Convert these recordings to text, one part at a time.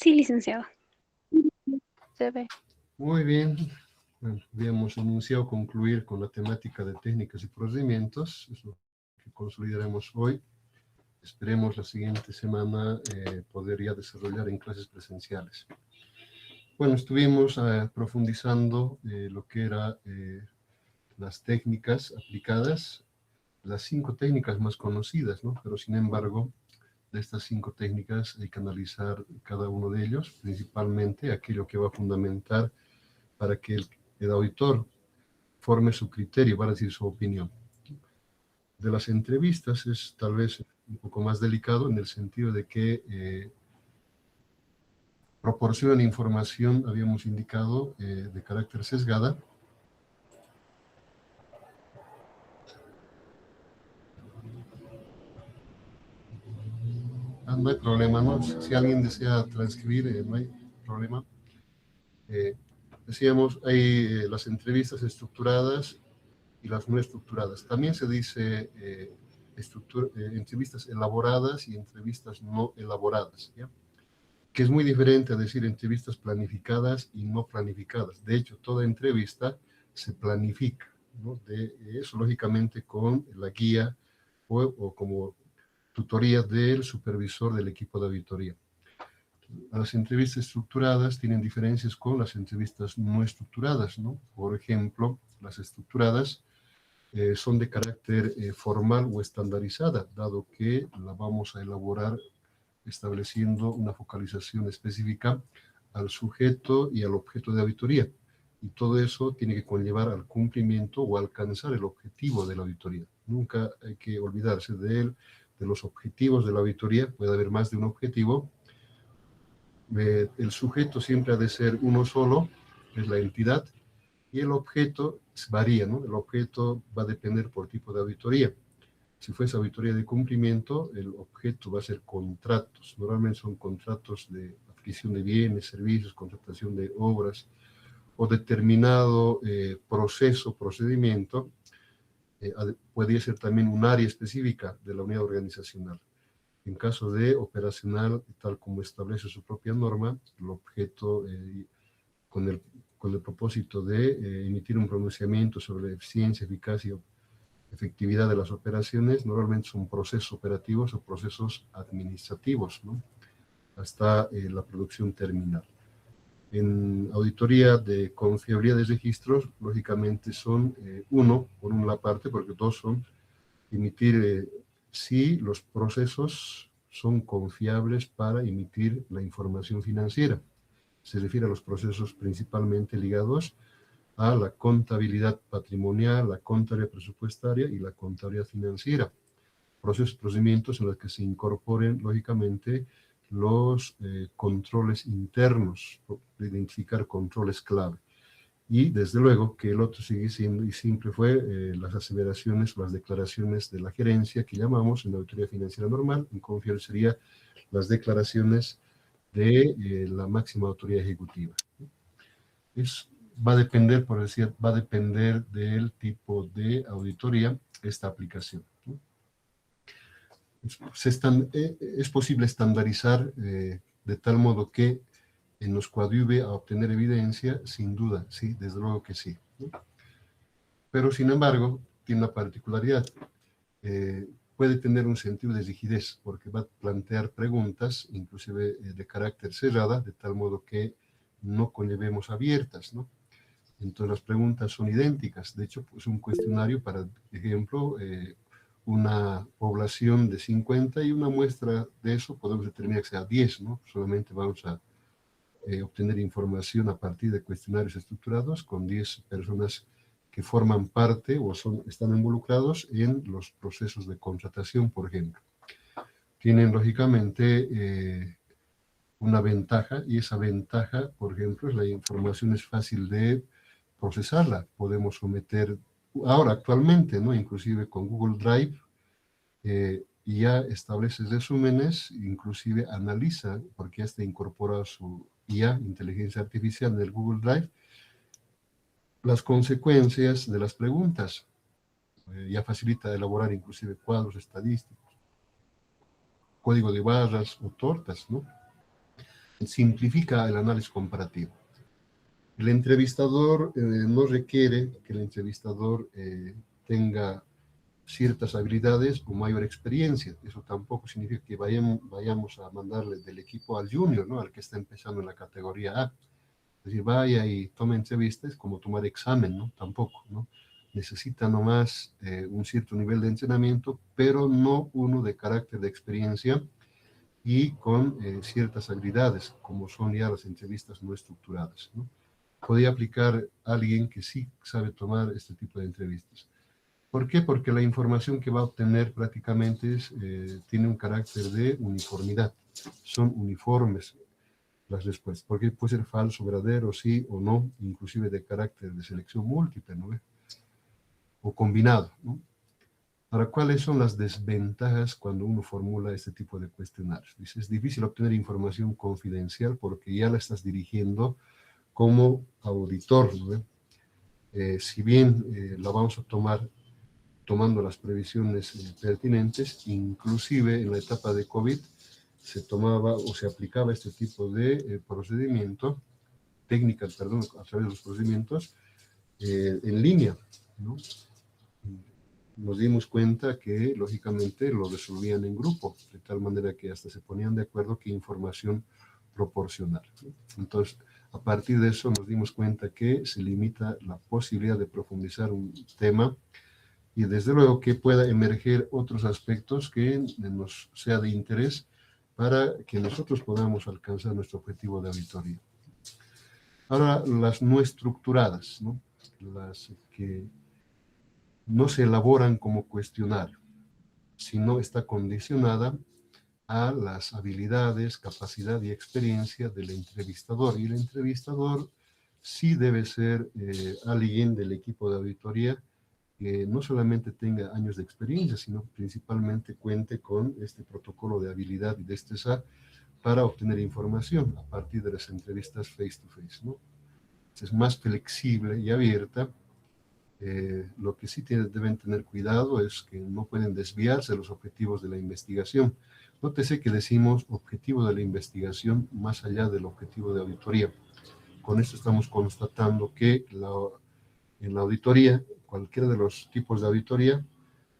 Sí, licenciado. Se ve. Muy bien. Bueno, habíamos anunciado concluir con la temática de técnicas y procedimientos. Es lo que consolidaremos hoy. Esperemos la siguiente semana poder ya desarrollar en clases presenciales. Bueno, estuvimos profundizando lo que eran las técnicas aplicadas, las 5 técnicas más conocidas, ¿no? Pero sin embargo, de estas 5 técnicas hay que analizar cada uno de ellos, principalmente aquello que va a fundamentar para que el auditor forme su criterio, va a decir su opinión. De las entrevistas es tal vez un poco más delicado en el sentido de que proporcionan información, habíamos indicado, de carácter sesgada. No hay problema, ¿no? Si alguien desea transcribir, no hay problema. Decíamos, hay las entrevistas estructuradas y las no estructuradas. También se dice entrevistas elaboradas y entrevistas no elaboradas, ¿ya? Que es muy diferente a decir entrevistas planificadas y no planificadas. De hecho, toda entrevista se planifica, ¿no? De eso, lógicamente, con la guía o como tutoría del supervisor del equipo de auditoría. Las entrevistas estructuradas tienen diferencias con las entrevistas no estructuradas, ¿no? Por ejemplo, las estructuradas son de carácter formal o estandarizada, dado que la vamos a elaborar estableciendo una focalización específica al sujeto y al objeto de auditoría. Y todo eso tiene que conllevar al cumplimiento o alcanzar el objetivo de la auditoría. Nunca hay que olvidarse de los objetivos de la auditoría. Puede haber más de un objetivo. El sujeto siempre ha de ser uno solo, es la entidad, y el objeto varía, ¿no? El objeto va a depender por tipo de auditoría. Si fuese auditoría de cumplimiento, el objeto va a ser contratos. Normalmente son contratos de adquisición de bienes, servicios, contratación de obras o determinado proceso, procedimiento. Podría ser también un área específica de la unidad organizacional. En caso de operacional, tal como establece su propia norma, el objeto con el propósito de emitir un pronunciamiento sobre la eficiencia, eficacia y efectividad de las operaciones, normalmente son procesos operativos o procesos administrativos, ¿no? Hasta la producción terminal. En auditoría de confiabilidad de registros, lógicamente son uno, por una parte, porque dos son emitir si los procesos son confiables para emitir la información financiera. Se refiere a los procesos principalmente ligados a la contabilidad patrimonial, la contabilidad presupuestaria y la contabilidad financiera. Procesos, procedimientos en los que se incorporen, lógicamente, los controles internos, de identificar controles clave. Y, desde luego, que el otro sigue siendo, y siempre fue, las aseveraciones o las declaraciones de la gerencia, que llamamos en la auditoría financiera normal, en confianza sería las declaraciones de la máxima autoridad ejecutiva. Va a depender, por decir, va a depender del tipo de auditoría esta aplicación, ¿no? Es posible estandarizar de tal modo que nos coadyuve a obtener evidencia, sin duda, sí, desde luego que sí, ¿no? Pero, sin embargo, tiene una particularidad. Puede tener un sentido de rigidez, porque va a plantear preguntas, inclusive de carácter cerrada, de tal modo que no conllevemos abiertas, ¿no? Entonces las preguntas son idénticas. De hecho, pues un cuestionario para ejemplo, una población de 50 y una muestra de eso podemos determinar que sea 10, ¿no? Solamente vamos a obtener información a partir de cuestionarios estructurados con 10 personas que forman parte o están involucrados en los procesos de contratación, por ejemplo. Tienen, lógicamente, una ventaja, y esa ventaja, por ejemplo, es la información es fácil de procesarla. Podemos someter, ahora actualmente, ¿no? Inclusive con Google Drive, y ya establece resúmenes, inclusive analiza, porque ya está incorporado su IA, inteligencia artificial, en el Google Drive, las consecuencias de las preguntas. Ya facilita elaborar inclusive cuadros estadísticos, código de barras o tortas, ¿no? simplifica el análisis comparativo. El entrevistador no requiere que el entrevistador tenga ciertas habilidades o mayor experiencia. Eso tampoco significa que vayamos a mandarle del equipo al junior, ¿no? Al que está empezando en la categoría A. Es decir, vaya y tome entrevistas como tomar examen, ¿no? Tampoco, ¿no? Necesita nomás un cierto nivel de entrenamiento, pero no uno de carácter de experiencia y con ciertas habilidades, como son ya las entrevistas no estructuradas, ¿no? Podría aplicar a alguien que sí sabe tomar este tipo de entrevistas. ¿Por qué? Porque la información que va a obtener prácticamente tiene un carácter de uniformidad. Son uniformes las respuestas, porque puede ser falso, verdadero, sí o no, inclusive de carácter de selección múltiple, ¿no? O combinado, ¿no? Ahora, ¿cuáles son las desventajas cuando uno formula este tipo de cuestionarios? Dice, es difícil obtener información confidencial porque ya la estás dirigiendo como auditor, ¿no? Si bien la vamos a tomar tomando las previsiones pertinentes, inclusive en la etapa de COVID se tomaba o se aplicaba este tipo de procedimiento, técnicas, perdón, a través de los procedimientos en línea, ¿no? Nos dimos cuenta que, lógicamente, lo resolvían en grupo, de tal manera que hasta se ponían de acuerdo qué información proporcionar, ¿no? Entonces, a partir de eso nos dimos cuenta que se limita la posibilidad de profundizar un tema y desde luego que pueda emerger otros aspectos que nos sea de interés para que nosotros podamos alcanzar nuestro objetivo de auditoría. Ahora, las no estructuradas, ¿no? Las que no se elaboran como cuestionario, sino está condicionada a las habilidades, capacidad y experiencia del entrevistador. Y el entrevistador sí debe ser alguien del equipo de auditoría que no solamente tenga años de experiencia, sino principalmente cuente con este protocolo de habilidad y destreza para obtener información a partir de las entrevistas face to face, ¿no? Es más flexible y abierta. Lo que sí deben tener cuidado es que no pueden desviarse de los objetivos de la investigación. Nótese que decimos objetivo de la investigación más allá del objetivo de auditoría. Con esto estamos constatando que en la auditoría, cualquiera de los tipos de auditoría,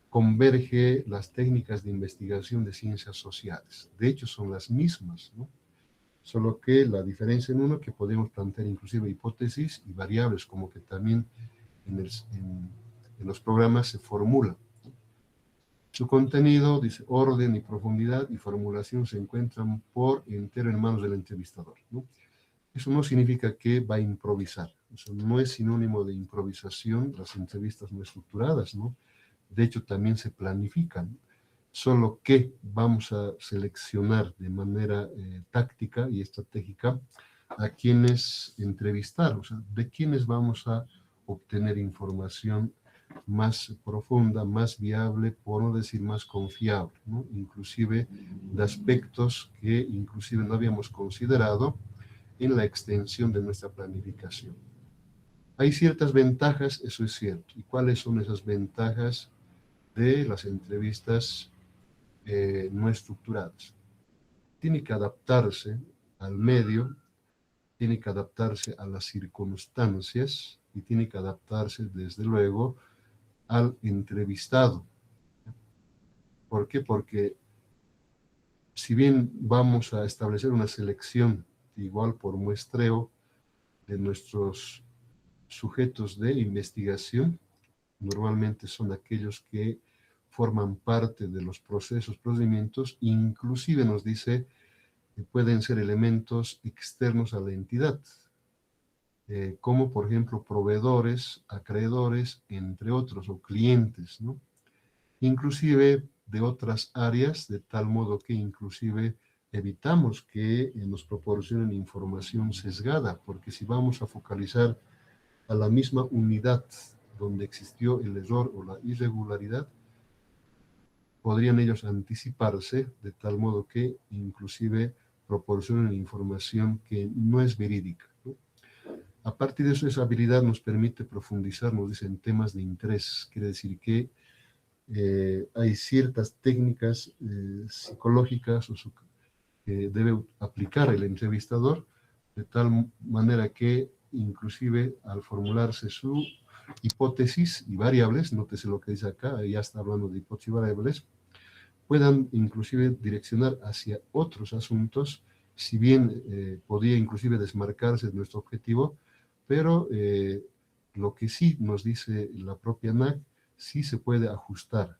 converge las técnicas de investigación de ciencias sociales. De hecho, son las mismas, ¿no? Solo que la diferencia en uno que podemos plantear inclusive hipótesis y variables, como que también en los programas se formula. Su contenido, dice, orden y profundidad y formulación se encuentran por entero en manos del entrevistador, ¿no? Eso no significa que va a improvisar. Eso no es sinónimo de improvisación, las entrevistas no estructuradas, ¿no? De hecho, también se planifican, solo que vamos a seleccionar de manera táctica y estratégica a quienes entrevistar, o sea, de quienes vamos a obtener información más profunda, más viable, por no decir más confiable, ¿no? Inclusive de aspectos que inclusive no habíamos considerado en la extensión de nuestra planificación. Hay ciertas ventajas, eso es cierto. ¿Y cuáles son esas ventajas de las entrevistas no estructuradas? Tiene que adaptarse al medio, tiene que adaptarse a las circunstancias y tiene que adaptarse, desde luego, al entrevistado. ¿Por qué? Porque si bien vamos a establecer una selección igual por muestreo de nuestros sujetos de investigación, normalmente son aquellos que forman parte de los procesos, procedimientos, inclusive nos dice que pueden ser elementos externos a la entidad, como por ejemplo proveedores, acreedores, entre otros, o clientes, ¿no? Inclusive de otras áreas, de tal modo que inclusive evitamos que nos proporcionen información sesgada, porque si vamos a focalizar a la misma unidad donde existió el error o la irregularidad, podrían ellos anticiparse de tal modo que inclusive proporcionen información que no es verídica, ¿no? A partir de eso, esa habilidad nos permite profundizar, nos dicen, temas de interés. Quiere decir que hay ciertas técnicas psicológicas que debe aplicar el entrevistador, de tal manera que inclusive al formularse su hipótesis y variables, nótese lo que dice acá, ya está hablando de hipótesis y variables, puedan inclusive direccionar hacia otros asuntos, si bien podría inclusive desmarcarse de nuestro objetivo, pero lo que sí nos dice la propia NAC, sí se puede ajustar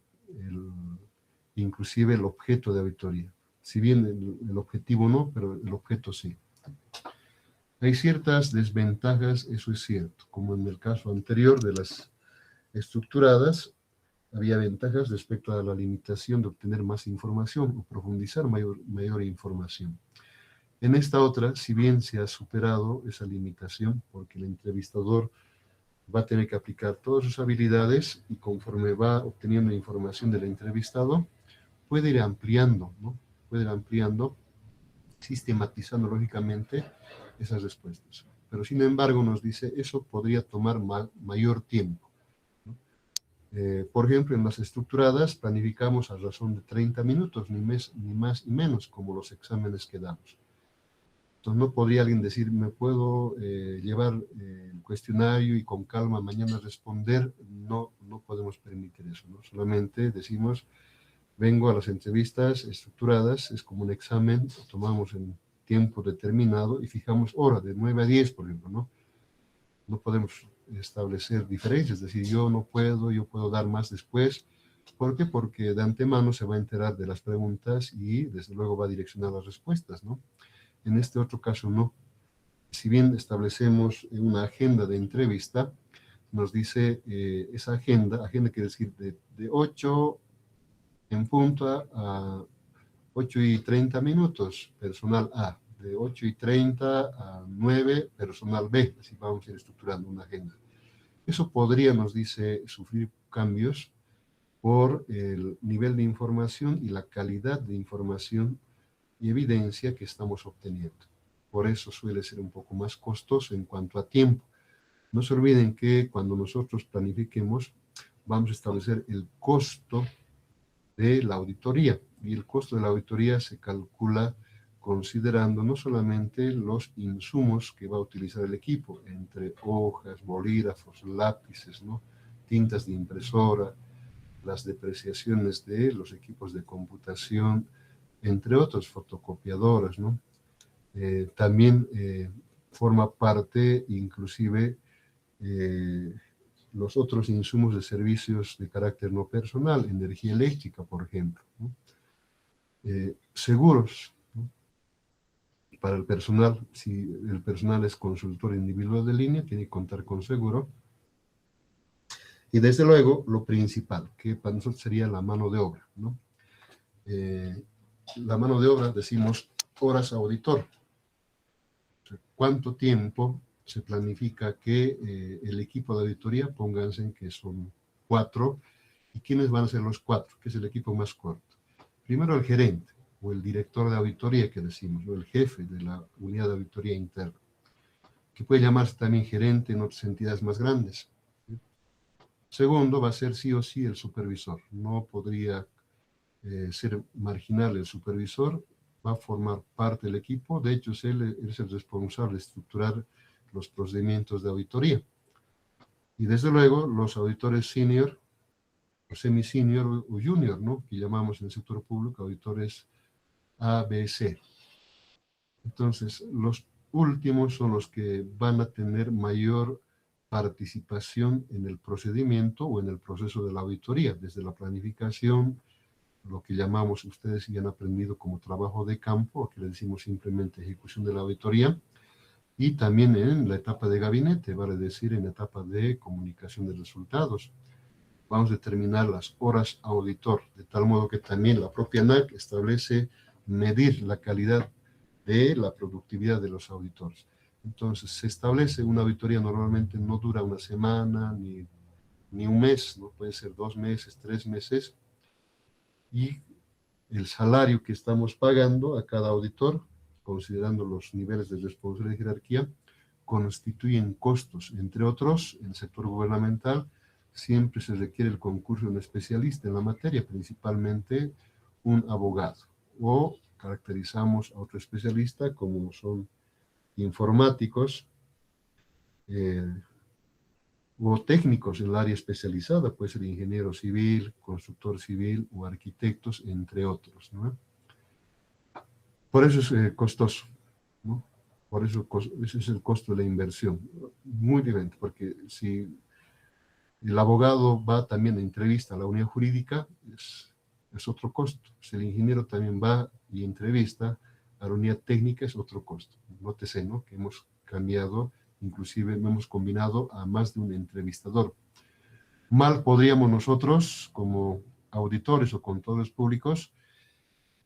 inclusive el objeto de auditoría. Si bien el objetivo no, pero el objeto sí. Hay ciertas desventajas, eso es cierto, como en el caso anterior de las estructuradas, había ventajas respecto a la limitación de obtener más información o profundizar mayor información. En esta otra, si bien se ha superado esa limitación, porque el entrevistador va a tener que aplicar todas sus habilidades y conforme va obteniendo información del entrevistado, puede ir ampliando, ¿no? Puede ir ampliando, sistematizando lógicamente esas respuestas. Pero sin embargo nos dice, eso podría tomar mayor tiempo. Por ejemplo, en las estructuradas planificamos a razón de 30 minutos, ni más ni menos, como los exámenes que damos. Entonces no podría alguien decir, me puedo llevar el cuestionario y con calma mañana responder. No, no podemos permitir eso, ¿no? Solamente decimos, vengo a las entrevistas estructuradas, es como un examen, lo tomamos en tiempo determinado y fijamos hora, de 9 a 10, por ejemplo, ¿no? No podemos establecer diferencias, es decir, yo puedo dar más después. ¿Por qué? Porque de antemano se va a enterar de las preguntas y desde luego va a direccionar las respuestas, ¿no? En este otro caso no. Si bien establecemos una agenda de entrevista, nos dice esa agenda quiere decir de 8 en punto a 8 y 30 minutos, personal A, de 8 y 30 a 9, personal B, así vamos a ir estructurando una agenda. Eso podría, nos dice, sufrir cambios por el nivel de información y la calidad de información y evidencia que estamos obteniendo. Por eso suele ser un poco más costoso en cuanto a tiempo. No se olviden que cuando nosotros planifiquemos, vamos a establecer el costo de la auditoría. Y el costo de la auditoría se calcula considerando no solamente los insumos que va a utilizar el equipo, entre hojas, bolígrafos, lápices, ¿no? Tintas de impresora, las depreciaciones de los equipos de computación, entre otros, fotocopiadoras, ¿no? También forma parte, inclusive, los otros insumos de servicios de carácter no personal, energía eléctrica, por ejemplo, ¿no? Seguros, ¿no? Para el personal, si el personal es consultor individual de línea, tiene que contar con seguro. Y desde luego, lo principal, que para nosotros sería la mano de obra, ¿no? La mano de obra, decimos, horas auditor. ¿Cuánto tiempo se planifica que el equipo de auditoría, pónganse en que son 4, y quiénes van a ser los 4, que es el equipo más corto? Primero el gerente, o el director de auditoría que decimos, o el jefe de la unidad de auditoría interna, que puede llamarse también gerente en otras entidades más grandes. Segundo, va a ser sí o sí el supervisor. No podría ser marginal el supervisor, va a formar parte del equipo. De hecho, él es el responsable de estructurar los procedimientos de auditoría. Y desde luego, los auditores senior, o semi-senior o junior, ¿no? Que llamamos en el sector público auditores A, B, C. Entonces, los últimos son los que van a tener mayor participación en el procedimiento o en el proceso de la auditoría, desde la planificación, lo que llamamos, ustedes ya han aprendido como trabajo de campo, que le decimos simplemente ejecución de la auditoría, y también en la etapa de gabinete, vale decir, en la etapa de comunicación de resultados. Vamos a determinar las horas auditor, de tal modo que también la propia NAC establece medir la calidad de la productividad de los auditores. Entonces, se establece una auditoría, normalmente no dura una semana ni un mes, no puede ser 2 meses, 3 meses, y el salario que estamos pagando a cada auditor, considerando los niveles de responsabilidad y jerarquía, constituyen costos. Entre otros, en el sector gubernamental siempre se requiere el concurso de un especialista en la materia, principalmente un abogado, o caracterizamos a otro especialista como son informáticos o técnicos en el área especializada, puede ser ingeniero civil, constructor civil o arquitectos, entre otros, ¿no? Por eso es costoso, ¿no? Por eso ese es el costo de la inversión. Muy diferente, porque si el abogado va también a entrevista a la unidad jurídica, es otro costo. Si el ingeniero también va y entrevista a la unidad técnica, es otro costo. Nótese, ¿no?, que hemos cambiado, inclusive hemos combinado a más de un entrevistador. Mal podríamos nosotros, como auditores o contadores públicos,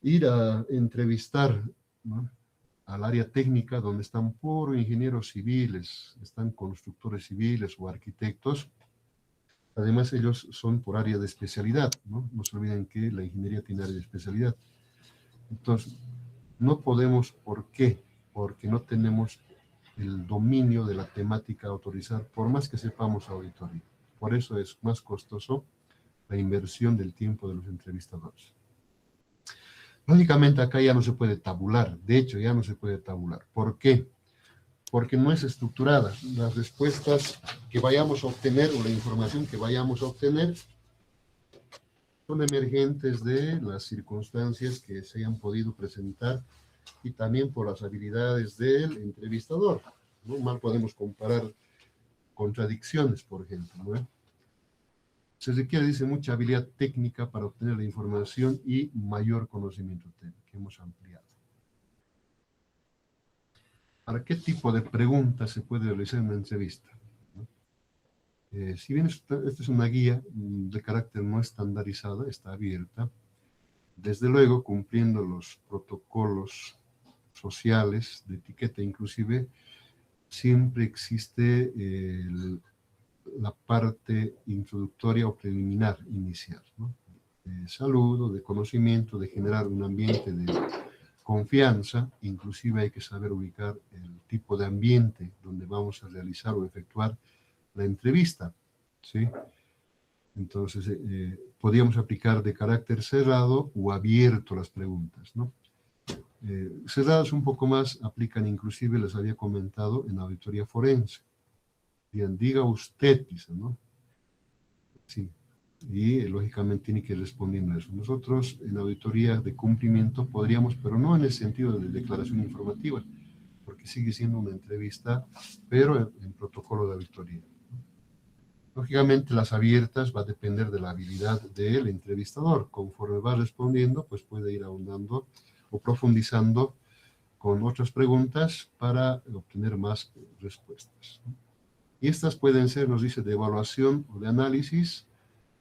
ir a entrevistar, ¿no?, al área técnica donde están puros ingenieros civiles, están constructores civiles o arquitectos. Además, ellos son por área de especialidad, ¿no? No se olviden que la ingeniería tiene área de especialidad. Entonces, no podemos, ¿por qué? Porque no tenemos el dominio de la temática a autorizar, por más que sepamos auditoría. Por eso es más costoso la inversión del tiempo de los entrevistadores. Lógicamente, acá ya no se puede tabular. De hecho, ya no se puede tabular. ¿Por qué? Porque no es estructurada. Las respuestas que vayamos a obtener o la información que vayamos a obtener son emergentes de las circunstancias que se hayan podido presentar y también por las habilidades del entrevistador, ¿no? Mal podemos comparar contradicciones, por ejemplo, ¿no? Se requiere, dice, mucha habilidad técnica para obtener la información y mayor conocimiento técnico que hemos ampliado. ¿Para qué tipo de preguntas se puede realizar en una entrevista? Si bien esta es una guía de carácter no estandarizada, está abierta, desde luego cumpliendo los protocolos sociales, de etiqueta inclusive, siempre existe la parte introductoria o preliminar inicial, ¿no? De saludo, de conocimiento, de generar un ambiente de confianza. Inclusive hay que saber ubicar el tipo de ambiente donde vamos a realizar o efectuar la entrevista, ¿sí? Entonces, podríamos aplicar de carácter cerrado o abierto las preguntas, ¿no? Cerradas un poco más aplican, inclusive les había comentado, en auditoría forense. Bien, diga usted, dice, ¿no? Sí, y lógicamente tiene que responder a eso. Nosotros en auditoría de cumplimiento podríamos, pero no en el sentido de declaración informativa, porque sigue siendo una entrevista, pero en protocolo de auditoría. Lógicamente, las abiertas va a depender de la habilidad del entrevistador. Conforme va respondiendo, pues puede ir ahondando o profundizando con otras preguntas para obtener más respuestas. Y estas pueden ser, nos dice, de evaluación o de análisis,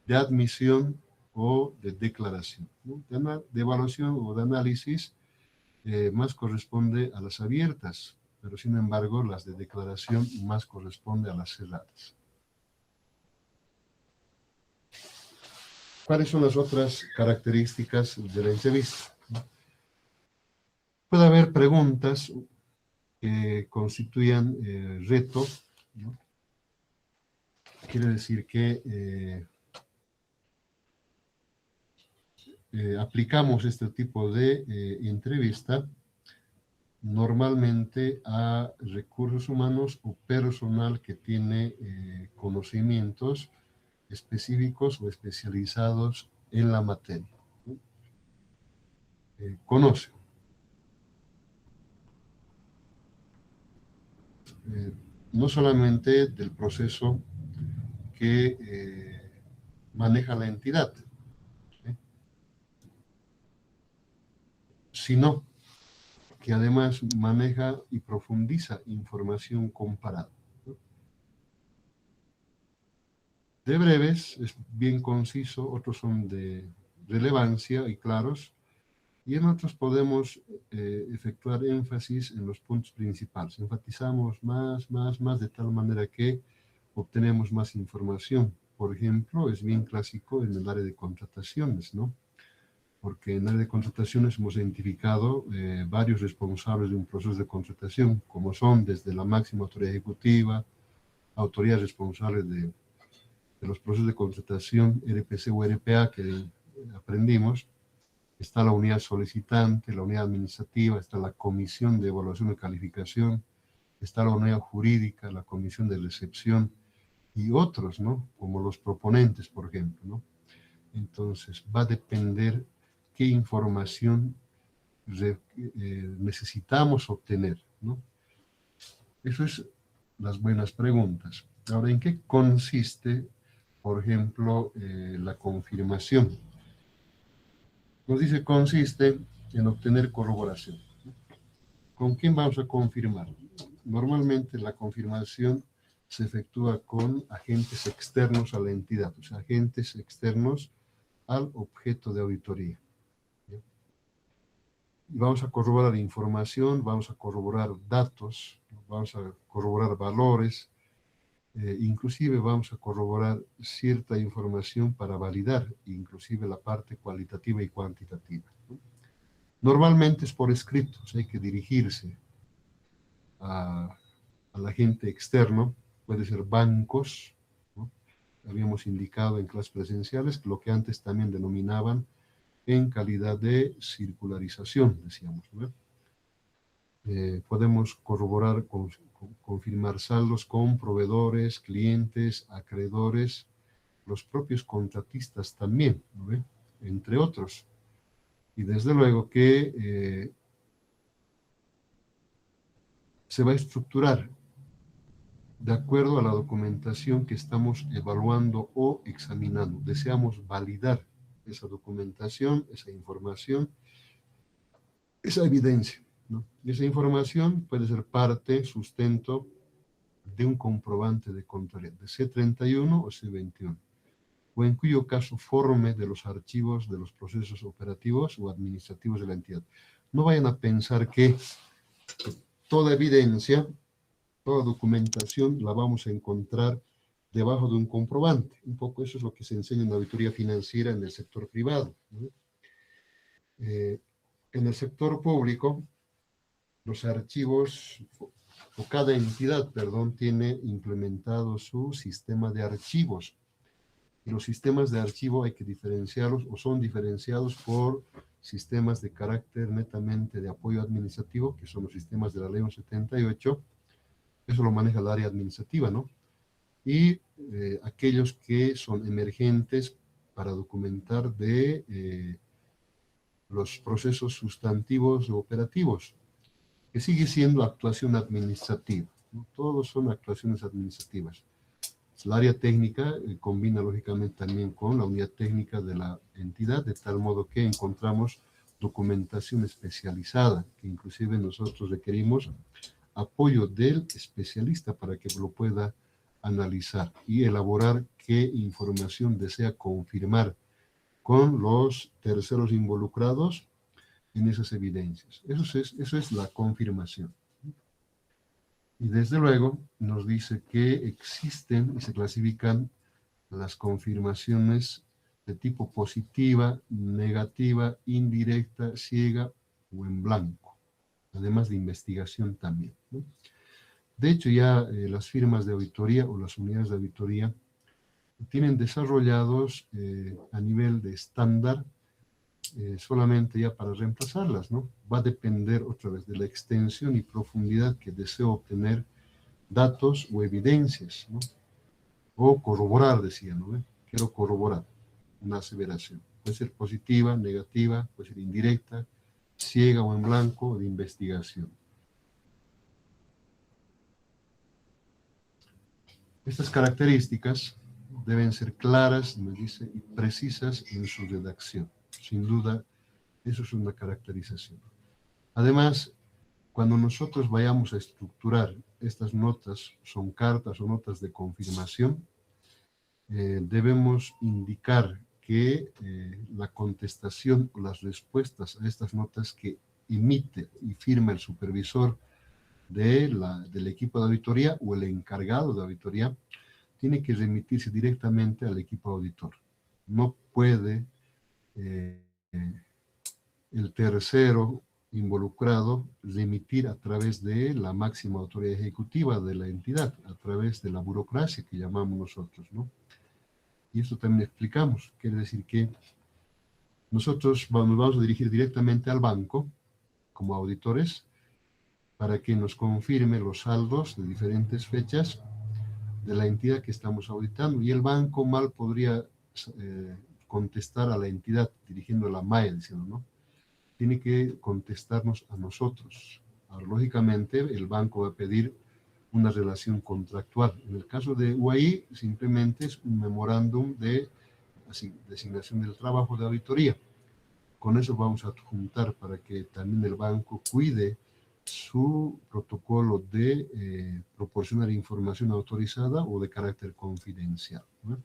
de admisión o de declaración, ¿no? De evaluación o de análisis más corresponde a las abiertas, pero sin embargo las de declaración más corresponde a las cerradas. ¿Cuáles son las otras características de la entrevista? Puede haber preguntas que constituyan reto, ¿no? Quiere decir que aplicamos este tipo de entrevista normalmente a recursos humanos o personal que tiene conocimientos específicos o especializados en la materia, ¿no? Conoce. No solamente del proceso que maneja la entidad, ¿sí?, sino que además maneja y profundiza información comparada, ¿no? De breves, es bien conciso, otros son de relevancia y claros, y en otros podemos efectuar énfasis en los puntos principales. Enfatizamos más, de tal manera que obtenemos más información. Por ejemplo, es bien clásico en el área de contrataciones, ¿no? Porque en el área de contrataciones hemos identificado varios responsables de un proceso de contratación, como son desde la máxima autoridad ejecutiva, autoridades responsables de los procesos de contratación, RPC o RPA, que aprendimos, está la unidad solicitante, la unidad administrativa, está la comisión de evaluación y calificación, está la unidad jurídica, la comisión de recepción y otros, ¿no? Como los proponentes, por ejemplo, ¿no? Entonces, va a depender qué información necesitamos obtener, ¿no? Eso es las buenas preguntas. Ahora, ¿en qué consiste, por ejemplo, la confirmación? Nos dice, consiste en obtener corroboración. ¿Con quién vamos a confirmar? Normalmente la confirmación se efectúa con agentes externos a la entidad, o sea, agentes externos al objeto de auditoría. Y vamos a corroborar información, vamos a corroborar datos, vamos a corroborar valores, inclusive vamos a corroborar cierta información para validar, inclusive la parte cualitativa y cuantitativa, ¿no? Normalmente es por escrito, o sea, hay que dirigirse al agente externo, puede ser bancos, ¿no? Habíamos indicado en clases presenciales lo que antes también denominaban en calidad de circularización, decíamos, ¿no? Podemos corroborar, confirmar saldos con proveedores, clientes, acreedores, los propios contratistas también, ¿no ve? Entre otros. Y desde luego que se va a estructurar de acuerdo a la documentación que estamos evaluando o examinando. Deseamos validar esa documentación, esa información, esa evidencia, ¿no? Y esa información puede ser parte, sustento de un comprobante de contabilidad, de C31 o C21, o en cuyo caso forme de los archivos de los procesos operativos o administrativos de la entidad. No vayan a pensar que toda evidencia, toda documentación la vamos a encontrar debajo de un comprobante. Un poco eso es lo que se enseña en la auditoría financiera en el sector privado, ¿no? En el sector público, los archivos, o cada entidad, perdón, tiene implementado su sistema de archivos. Y los sistemas de archivo hay que diferenciarlos, o son diferenciados por sistemas de carácter netamente de apoyo administrativo, que son los sistemas de la Ley 78. Eso lo maneja el área administrativa, ¿no? Y aquellos que son emergentes para documentar de los procesos sustantivos o operativos, que sigue siendo actuación administrativa, ¿no? Todos son actuaciones administrativas. El área técnica combina lógicamente también con la unidad técnica de la entidad, de tal modo que encontramos documentación especializada, que inclusive nosotros requerimos apoyo del especialista para que lo pueda analizar y elaborar qué información desea confirmar con los terceros involucrados en esas evidencias. Eso es la confirmación. Y desde luego nos dice que existen y se clasifican las confirmaciones de tipo positiva, negativa, indirecta, ciega o en blanco, además de investigación también, ¿no? De hecho, ya las firmas de auditoría o las unidades de auditoría tienen desarrollados a nivel de estándar solamente ya para reemplazarlas, ¿no? Va a depender otra vez de la extensión y profundidad que deseo obtener datos o evidencias, ¿no? O corroborar, decía, ¿no? Quiero corroborar una aseveración. Puede ser positiva, negativa, puede ser indirecta, ciega o en blanco, de investigación. Estas características deben ser claras, me dice, y precisas en su redacción. Sin duda, eso es una caracterización. Además, cuando nosotros vayamos a estructurar estas notas, son cartas o notas de confirmación, debemos indicar que la contestación o las respuestas a estas notas que emite y firma el supervisor del equipo de auditoría o el encargado de auditoría tiene que remitirse directamente al equipo auditor. No puede el tercero involucrado remitir a través de la máxima autoridad ejecutiva de la entidad, a través de la burocracia que llamamos nosotros, ¿no? Y eso también explicamos. Quiere decir que Nosotros nos vamos a dirigir directamente al banco, como auditores, para que nos confirme los saldos de diferentes fechas de la entidad que estamos auditando. Y el banco mal podría contestar a la entidad, dirigiendo la MAE, diciendo, ¿no? Tiene que contestarnos a nosotros. Ahora, lógicamente, el banco va a pedir una relación contractual. En el caso de UAI, simplemente es un memorándum de designación del trabajo de auditoría. Con eso vamos a adjuntar para que también el banco cuide su protocolo de proporcionar información autorizada o de carácter confidencial, ¿no?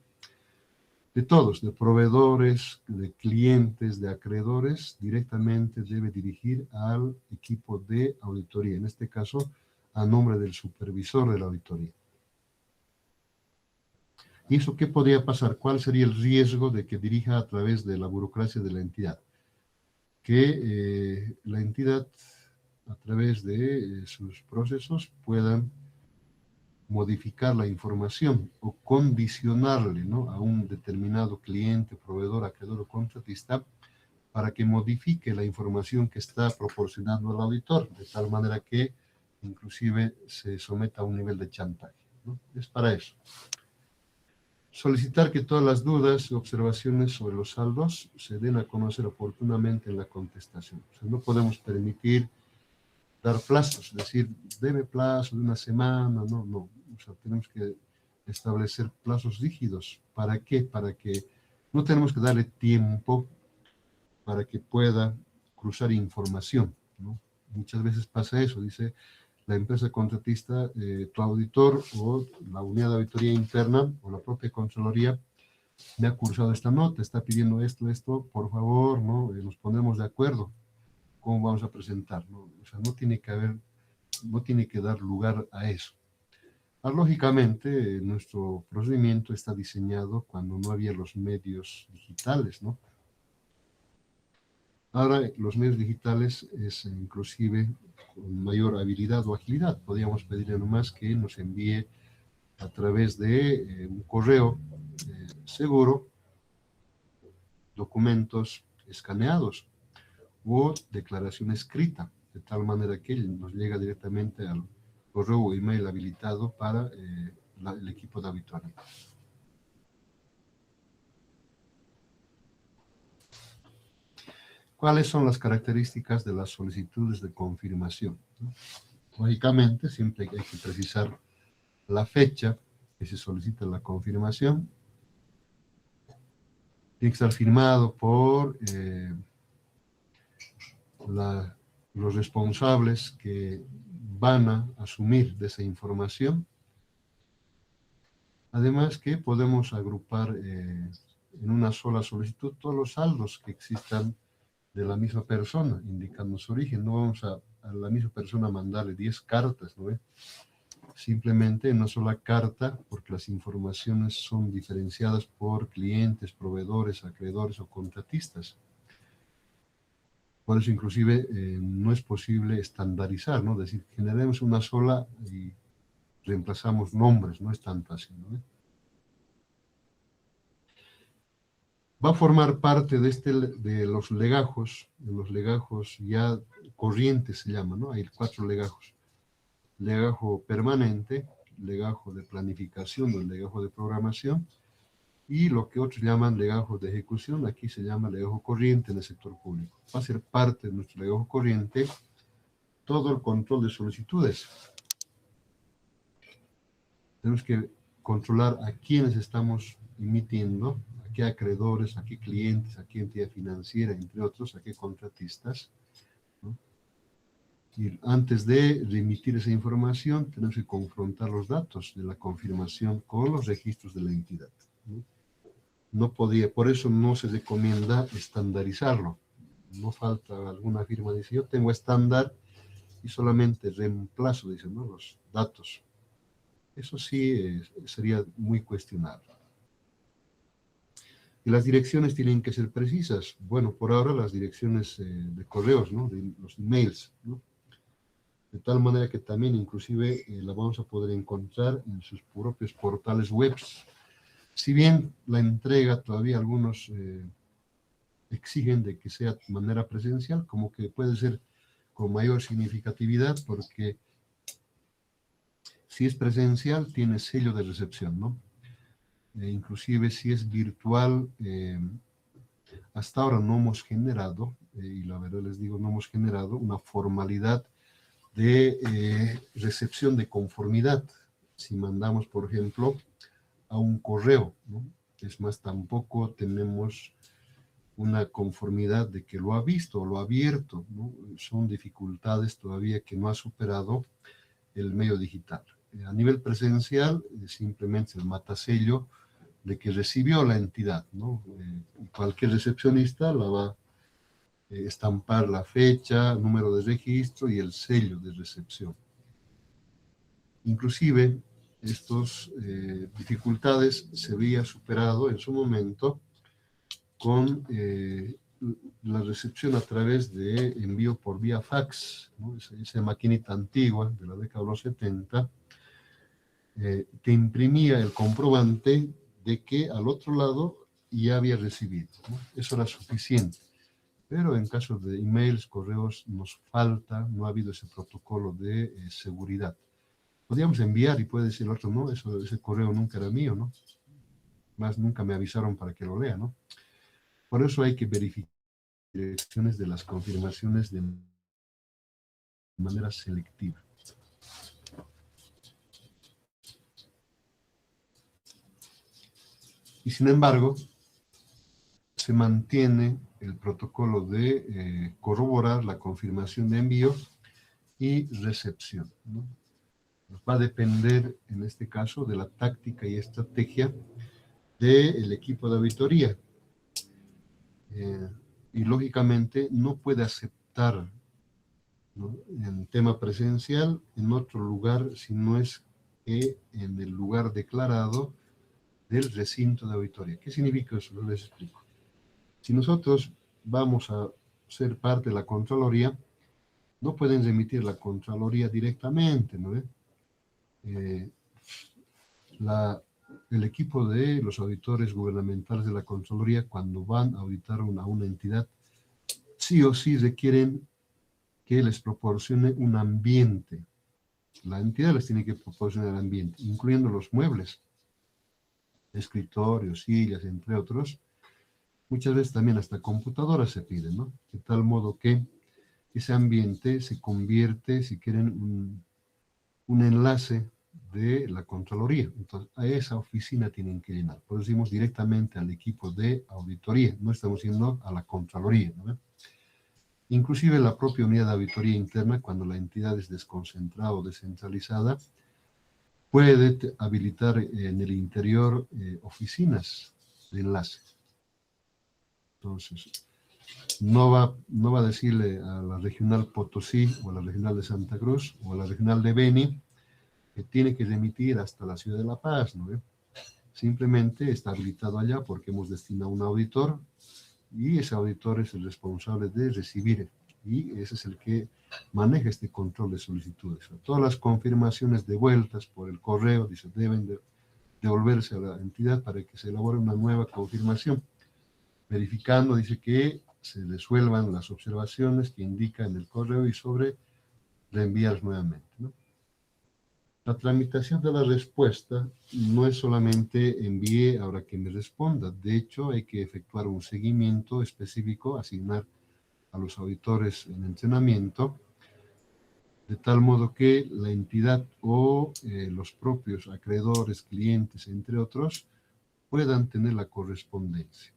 De todos, de proveedores, de clientes, de acreedores, directamente debe dirigir al equipo de auditoría, en este caso a nombre del supervisor de la auditoría. ¿Y eso qué podría pasar? ¿Cuál sería el riesgo de que dirija a través de la burocracia de la entidad? Que la entidad, a través de sus procesos, puedan modificar la información o condicionarle, ¿no?, a un determinado cliente, proveedor, acreedor o contratista para que modifique la información que está proporcionando al auditor, de tal manera que inclusive se someta a un nivel de chantaje, ¿no? Es para eso. Solicitar que todas las dudas y observaciones sobre los saldos se den a conocer oportunamente en la contestación. O sea, no podemos permitir dar plazos, es decir, debe plazo de una semana, no. O sea, tenemos que establecer plazos rígidos. ¿Para qué? Para que no tenemos que darle tiempo para que pueda cruzar información, ¿no? Muchas veces pasa eso, dice la empresa contratista, tu auditor o la unidad de auditoría interna o la propia Contraloría me ha cursado esta nota, está pidiendo esto, por favor, ¿no? Nos ponemos de acuerdo cómo vamos a presentar, ¿no? O sea, no tiene que dar lugar a eso. Lógicamente, nuestro procedimiento está diseñado cuando no había los medios digitales, ¿no? Ahora los medios digitales es inclusive con mayor habilidad o agilidad. Podríamos pedirle nomás que nos envíe a través de un correo seguro documentos escaneados o declaración escrita, de tal manera que nos llega directamente al correo o email habilitado para el equipo de auditoría. ¿Cuáles son las características de las solicitudes de confirmación? Lógicamente, siempre hay que precisar la fecha que se solicita la confirmación. Tiene que estar firmado por los responsables que van a asumir de esa información. Además que podemos agrupar en una sola solicitud todos los saldos que existan de la misma persona, indicando su origen. No vamos a la misma persona mandarle 10 cartas, ¿no? Simplemente en una sola carta, porque las informaciones son diferenciadas por clientes, proveedores, acreedores o contratistas. Por eso inclusive no es posible estandarizar, ¿no? Es decir, generemos una sola y reemplazamos nombres, no es tanto así, ¿no? Va a formar parte de los legajos ya corrientes se llaman, ¿no? Hay 4 legajos. Legajo permanente, legajo de planificación o legajo de programación, y lo que otros llaman legajo de ejecución, aquí se llama legajo corriente en el sector público. Va a ser parte de nuestro legajo corriente todo el control de solicitudes. Tenemos que controlar a quiénes estamos emitiendo, a qué acreedores, a qué clientes, a qué entidad financiera, entre otros, a qué contratistas, ¿no? Y antes de remitir esa información, tenemos que confrontar los datos de la confirmación con los registros de la entidad, ¿no? Por eso no se recomienda estandarizarlo. No falta alguna firma, dice, yo tengo estándar y solamente reemplazo, dicen, ¿no?, los datos. Eso sí sería muy cuestionable. Y las direcciones tienen que ser precisas. Bueno, por ahora las direcciones de correos, ¿no?, de los emails, ¿no?, de tal manera que también inclusive la vamos a poder encontrar en sus propios portales web. Si bien la entrega todavía algunos exigen de que sea de manera presencial, como que puede ser con mayor significatividad, porque si es presencial tiene sello de recepción, ¿no? Inclusive si es virtual, hasta ahora no hemos generado, y la verdad les digo, no hemos generado una formalidad de recepción de conformidad. Si mandamos, por ejemplo, a un correo, ¿no? Es más, tampoco tenemos una conformidad de que lo ha visto o lo ha abierto, ¿no? Son dificultades todavía que no ha superado el medio digital. A nivel presencial, simplemente el matasello de que recibió la entidad, ¿no? Cualquier recepcionista la va a estampar la fecha, número de registro y el sello de recepción. Inclusive, estas dificultades se había superado en su momento con la recepción a través de envío por vía fax, ¿no? Esa maquinita antigua de la década de los 70, que imprimía el comprobante de que al otro lado ya había recibido, ¿no? Eso era suficiente. Pero en caso de emails, correos, nos falta, no ha habido ese protocolo de seguridad. Podríamos enviar y puede decir el otro, no, ese correo nunca era mío, ¿no? Más nunca me avisaron para que lo lea, ¿no? Por eso hay que verificar direcciones de las confirmaciones de manera selectiva. Y sin embargo, se mantiene el protocolo de corroborar la confirmación de envío y recepción, ¿no? Va a depender, en este caso, de la táctica y estrategia del equipo de auditoría. Y lógicamente no puede aceptar, ¿no?, en tema presencial en otro lugar si no es que en el lugar declarado del recinto de auditoría. ¿Qué significa eso? Les explico. Si nosotros vamos a ser parte de la Contraloría, no pueden remitir la Contraloría directamente, ¿no? El equipo de los auditores gubernamentales de la Contraloría, cuando van a auditar a una entidad, sí o sí requieren que les proporcione un ambiente. La entidad les tiene que proporcionar el ambiente, incluyendo los muebles, escritorios, sillas, entre otros. Muchas veces también hasta computadoras se piden, ¿no? De tal modo que ese ambiente se convierte, si quieren, un enlace de la Contraloría. Entonces, a esa oficina tienen que llenar. Por eso decimos directamente al equipo de auditoría, no estamos yendo a la Contraloría, ¿no? Inclusive la propia unidad de auditoría interna, cuando la entidad es desconcentrada o descentralizada, puede habilitar en el interior oficinas de enlace. Entonces, no va a decirle a la regional Potosí o a la regional de Santa Cruz o a la regional de Beni que tiene que remitir hasta la ciudad de La Paz, ¿no? Simplemente está habilitado allá porque hemos destinado un auditor y ese auditor es el responsable de recibir y ese es el que maneja este control de solicitudes. Todas las confirmaciones devueltas por el correo, dice, deben de devolverse a la entidad para que se elabore una nueva confirmación. Verificando, dice, que se resuelvan las observaciones que indica en el correo y sobre reenviar nuevamente, ¿no? La tramitación de la respuesta no es solamente envíe ahora que me responda. De hecho, hay que efectuar un seguimiento específico, asignar a los auditores en entrenamiento, de tal modo que la entidad o los propios acreedores, clientes, entre otros, puedan tener la correspondencia,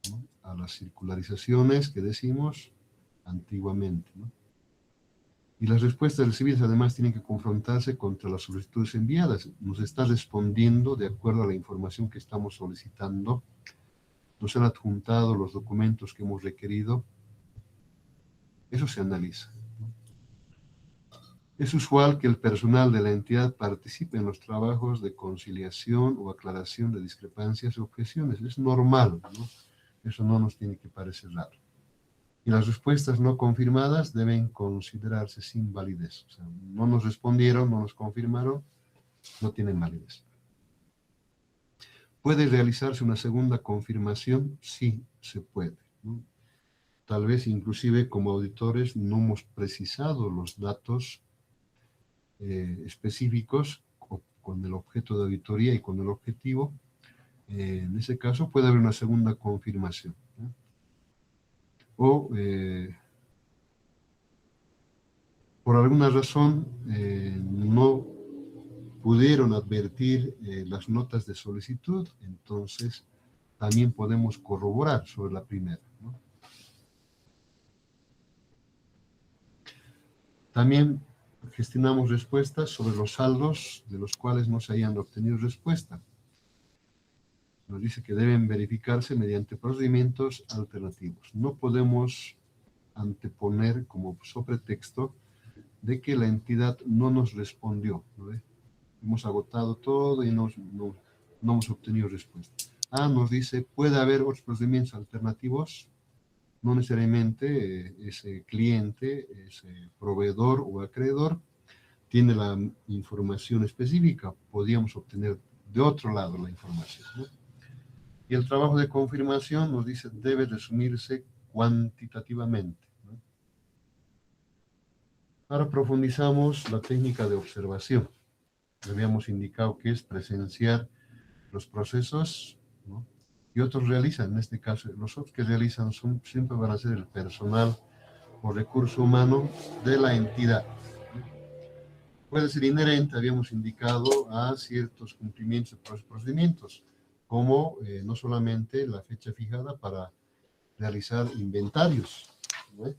¿no?, a las circularizaciones que decimos antiguamente, ¿no? Y las respuestas recibidas además tienen que confrontarse contra las solicitudes enviadas. Nos está respondiendo de acuerdo a la información que estamos solicitando. Nos han adjuntado los documentos que hemos requerido. Eso se analiza, ¿no? Es usual que el personal de la entidad participe en los trabajos de conciliación o aclaración de discrepancias o objeciones. Es normal, ¿no? Eso no nos tiene que parecer raro. Y las respuestas no confirmadas deben considerarse sin validez. O sea, no nos respondieron, no nos confirmaron, no tienen validez. ¿Puede realizarse una segunda confirmación? Sí, se puede, ¿no? Tal vez inclusive como auditores no hemos precisado los datos específicos con el objeto de auditoría y con el objetivo. En ese caso puede haber una segunda confirmación, ¿no? O por alguna razón no pudieron advertir las notas de solicitud, entonces también podemos corroborar sobre la primera, ¿no? También gestionamos respuestas sobre los saldos de los cuales no se hayan obtenido respuesta. Nos dice que deben verificarse mediante procedimientos alternativos. No podemos anteponer como sobretexto de que la entidad no nos respondió, ¿no? Hemos agotado todo y no hemos obtenido respuesta. Nos dice, puede haber otros procedimientos alternativos. No necesariamente ese cliente, ese proveedor o acreedor tiene la información específica. Podríamos obtener de otro lado la información, ¿no? Y el trabajo de confirmación nos dice, debe resumirse cuantitativamente, ¿no? Ahora profundizamos la técnica de observación. Habíamos indicado que es presenciar los procesos, ¿no? Y otros realizan, en este caso, los otros que realizan siempre van a ser el personal o recurso humano de la entidad. Puede ser inherente, habíamos indicado, a ciertos cumplimientos de procedimientos, como no solamente la fecha fijada para realizar inventarios, ¿no?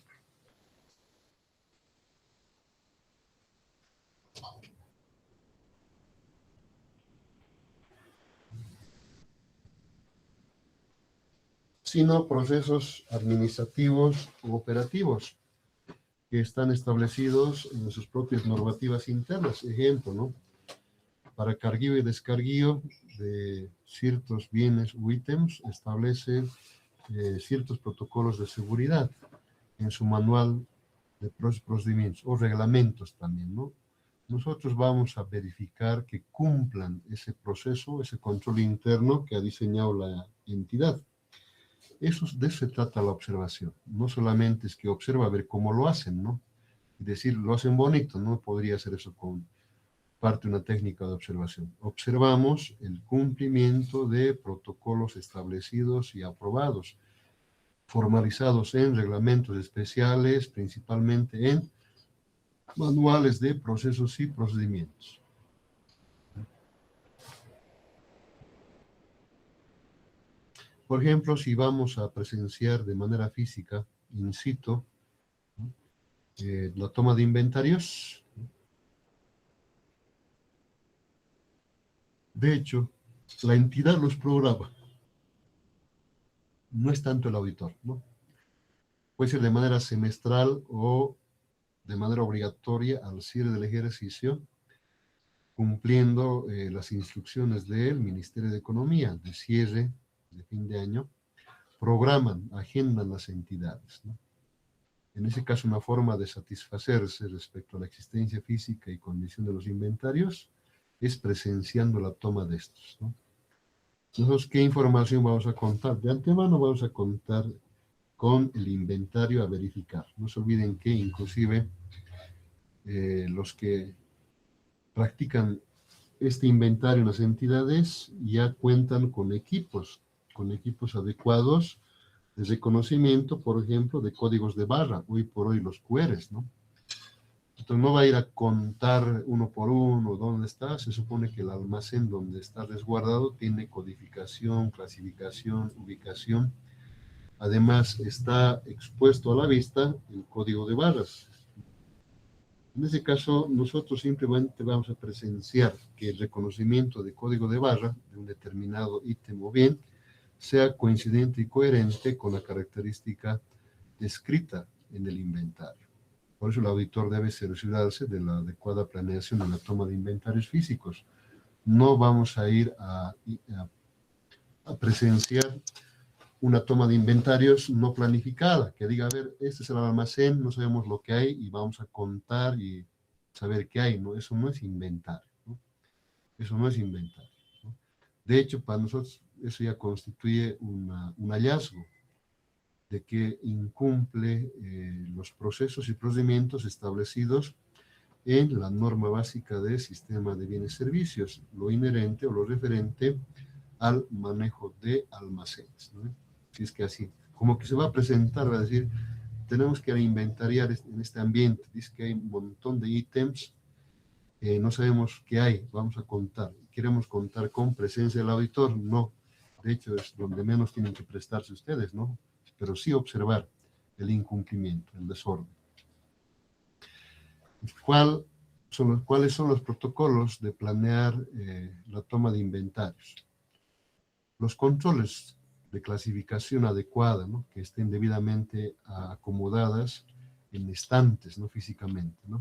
Sino procesos administrativos u operativos que están establecidos en sus propias normativas internas. Ejemplo, ¿no? Para carguío y descarguío de ciertos bienes o ítems establece ciertos protocolos de seguridad en su manual de procedimientos o reglamentos también, ¿no? Nosotros vamos a verificar que cumplan ese proceso, ese control interno que ha diseñado la entidad. De eso se trata la observación. No solamente es que observa a ver cómo lo hacen, ¿no? Y decir, lo hacen bonito, no podría ser eso con parte de una técnica de observación. Observamos el cumplimiento de protocolos establecidos y aprobados, formalizados en reglamentos especiales, principalmente en manuales de procesos y procedimientos. Por ejemplo, si vamos a presenciar de manera física, in situ, la toma de inventarios, de hecho, la entidad los programa, no es tanto el auditor, ¿no? Puede ser de manera semestral o de manera obligatoria al cierre del ejercicio, cumpliendo las instrucciones del Ministerio de Economía de cierre de fin de año, programan, agendan las entidades, ¿no? En ese caso, una forma de satisfacerse respecto a la existencia física y condición de los inventarios es presenciando la toma de estos, ¿no? Nosotros, ¿qué información vamos a contar? De antemano vamos a contar con el inventario a verificar. No se olviden que inclusive los que practican este inventario en las entidades ya cuentan con equipos adecuados de reconocimiento, por ejemplo, de códigos de barra, hoy por hoy los QRs, ¿no? Entonces no va a ir a contar uno por uno dónde está, se supone que el almacén donde está resguardado tiene codificación, clasificación, ubicación. Además está expuesto a la vista el código de barras. En ese caso, nosotros simplemente vamos a presenciar que el reconocimiento de código de barra de un determinado ítem o bien sea coincidente y coherente con la característica descrita en el inventario. Por eso el auditor debe cerciorarse de la adecuada planeación en la toma de inventarios físicos. No vamos a ir a presenciar una toma de inventarios no planificada, que diga, a ver, este es el almacén, no sabemos lo que hay y vamos a contar y saber qué hay, ¿no? Eso no es inventario, ¿no? Eso no es inventario, ¿no? De hecho, para nosotros eso ya constituye un hallazgo de que incumple los procesos y procedimientos establecidos en la norma básica del sistema de bienes y servicios, lo inherente o lo referente al manejo de almacenes, ¿no? Si es que así, como que se va a presentar, va a decir, tenemos que inventariar en este ambiente, dice que hay un montón de ítems, no sabemos qué hay, vamos a contar, queremos contar con presencia del auditor, no, de hecho es donde menos tienen que prestarse ustedes, ¿no? Pero sí observar el incumplimiento, el desorden. ¿Cuáles son los protocolos de planear la toma de inventarios? Los controles de clasificación adecuada, ¿no? Que estén debidamente acomodadas en estantes, ¿no? Físicamente, ¿no?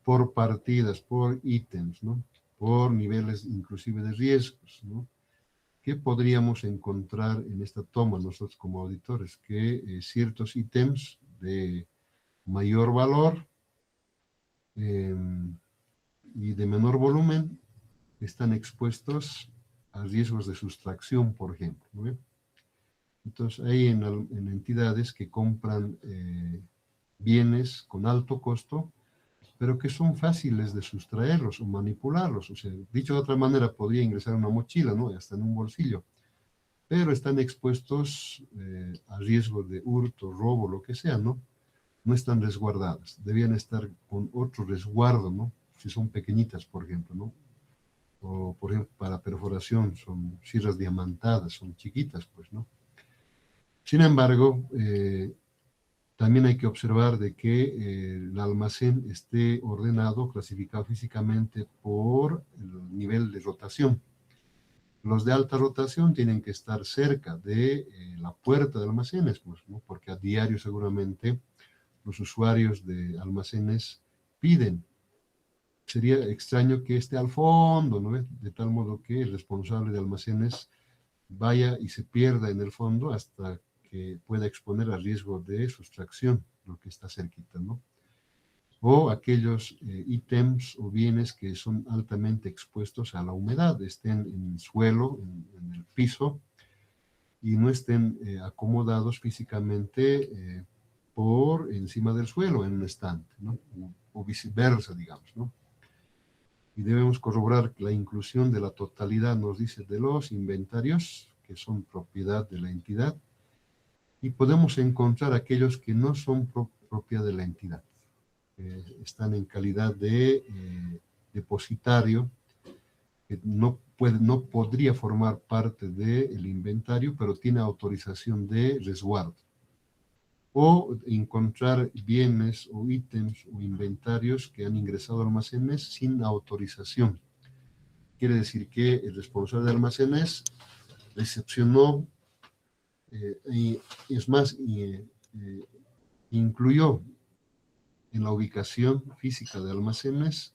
Por partidas, por ítems, ¿no? Por niveles inclusive de riesgos, ¿no? ¿Qué podríamos encontrar en esta toma nosotros como auditores? Que ciertos ítems de mayor valor y de menor volumen están expuestos a riesgos de sustracción, por ejemplo, ¿no? Entonces, hay en entidades que compran bienes con alto costo, pero que son fáciles de sustraerlos o manipularlos. O sea, dicho de otra manera, podría ingresar en una mochila, ¿no? Hasta en un bolsillo, pero están expuestos a riesgo de hurto, robo, lo que sea, ¿no? No están resguardadas. Debían estar con otro resguardo, ¿no? Si son pequeñitas, por ejemplo, ¿no? O, por ejemplo, para perforación, son sierras diamantadas, son chiquitas, pues, ¿no? Sin embargo, también hay que observar de que el almacén esté ordenado, clasificado físicamente por el nivel de rotación. Los de alta rotación tienen que estar cerca de la puerta de almacenes, pues, ¿no? Porque a diario seguramente los usuarios de almacenes piden. Sería extraño que esté al fondo, ¿no? De tal modo que el responsable de almacenes vaya y se pierda en el fondo hasta que pueda exponer a riesgo de sustracción, lo que está cerquita, ¿no? O aquellos ítems o bienes que son altamente expuestos a la humedad, estén en el suelo, en el piso, y no estén acomodados físicamente por encima del suelo en un estante, ¿no? O viceversa, digamos, ¿no? Y debemos corroborar la inclusión de la totalidad, nos dice, de los inventarios que son propiedad de la entidad, y podemos encontrar aquellos que no son propiedad de la entidad. Están en calidad de depositario, que no podría formar parte del inventario, pero tiene autorización de resguardo. O encontrar bienes o ítems o inventarios que han ingresado a almacenes sin autorización. Quiere decir que el responsable de almacenes recepcionó, y es más, incluyó en la ubicación física de almacenes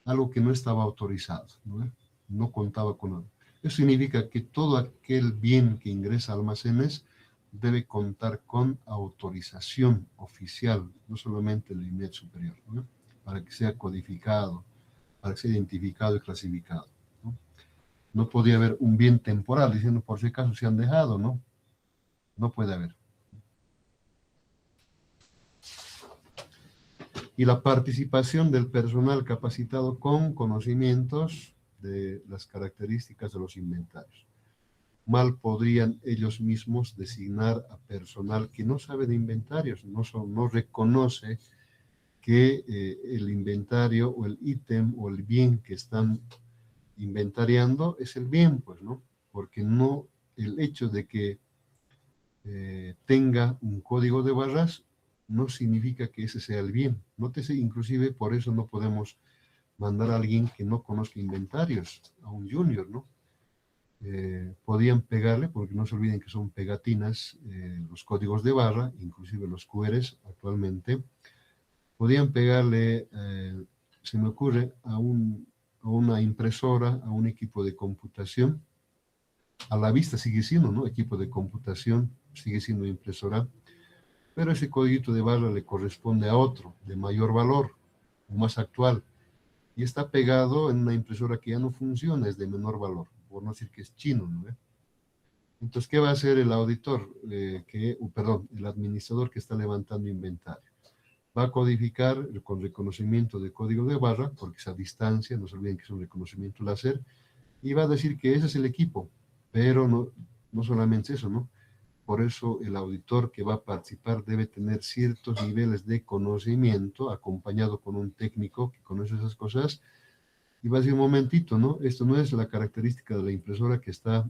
algo que no estaba autorizado, ¿no? No contaba con algo. Eso significa que todo aquel bien que ingresa a almacenes debe contar con autorización oficial, no solamente el INET superior, ¿no? Para que sea codificado, para que sea identificado y clasificado, ¿no? No podría haber un bien temporal diciendo por si acaso se han dejado, ¿no? No puede haber. Y la participación del personal capacitado con conocimientos de las características de los inventarios. Mal podrían ellos mismos designar a personal que no sabe de inventarios, no reconoce que el inventario o el ítem o el bien que están inventariando es el bien, pues, ¿no? Porque no, el hecho de que tenga un código de barras no significa que ese sea el bien. Nótese, inclusive, por eso no podemos mandar a alguien que no conozca inventarios, a un junior, ¿no? Podían pegarle, porque no se olviden que son pegatinas, los códigos de barra, inclusive los QRs actualmente, podían pegarle, se me ocurre, a una impresora, a un equipo de computación. A la vista sigue siendo, ¿no? Equipo de computación, sigue siendo impresora, pero ese código de barra le corresponde a otro, de mayor valor, o más actual, y está pegado en una impresora que ya no funciona, es de menor valor, por no decir que es chino, ¿no? Entonces, ¿qué va a hacer el auditor? El administrador que está levantando inventario. Va a codificar con reconocimiento de código de barra, porque es a distancia, no se olviden que es un reconocimiento láser, y va a decir que ese es el equipo, pero no solamente eso, ¿no? Por eso el auditor que va a participar debe tener ciertos niveles de conocimiento, acompañado con un técnico que conoce esas cosas, y va a decir, un momentito, ¿no? Esto no es la característica de la impresora que está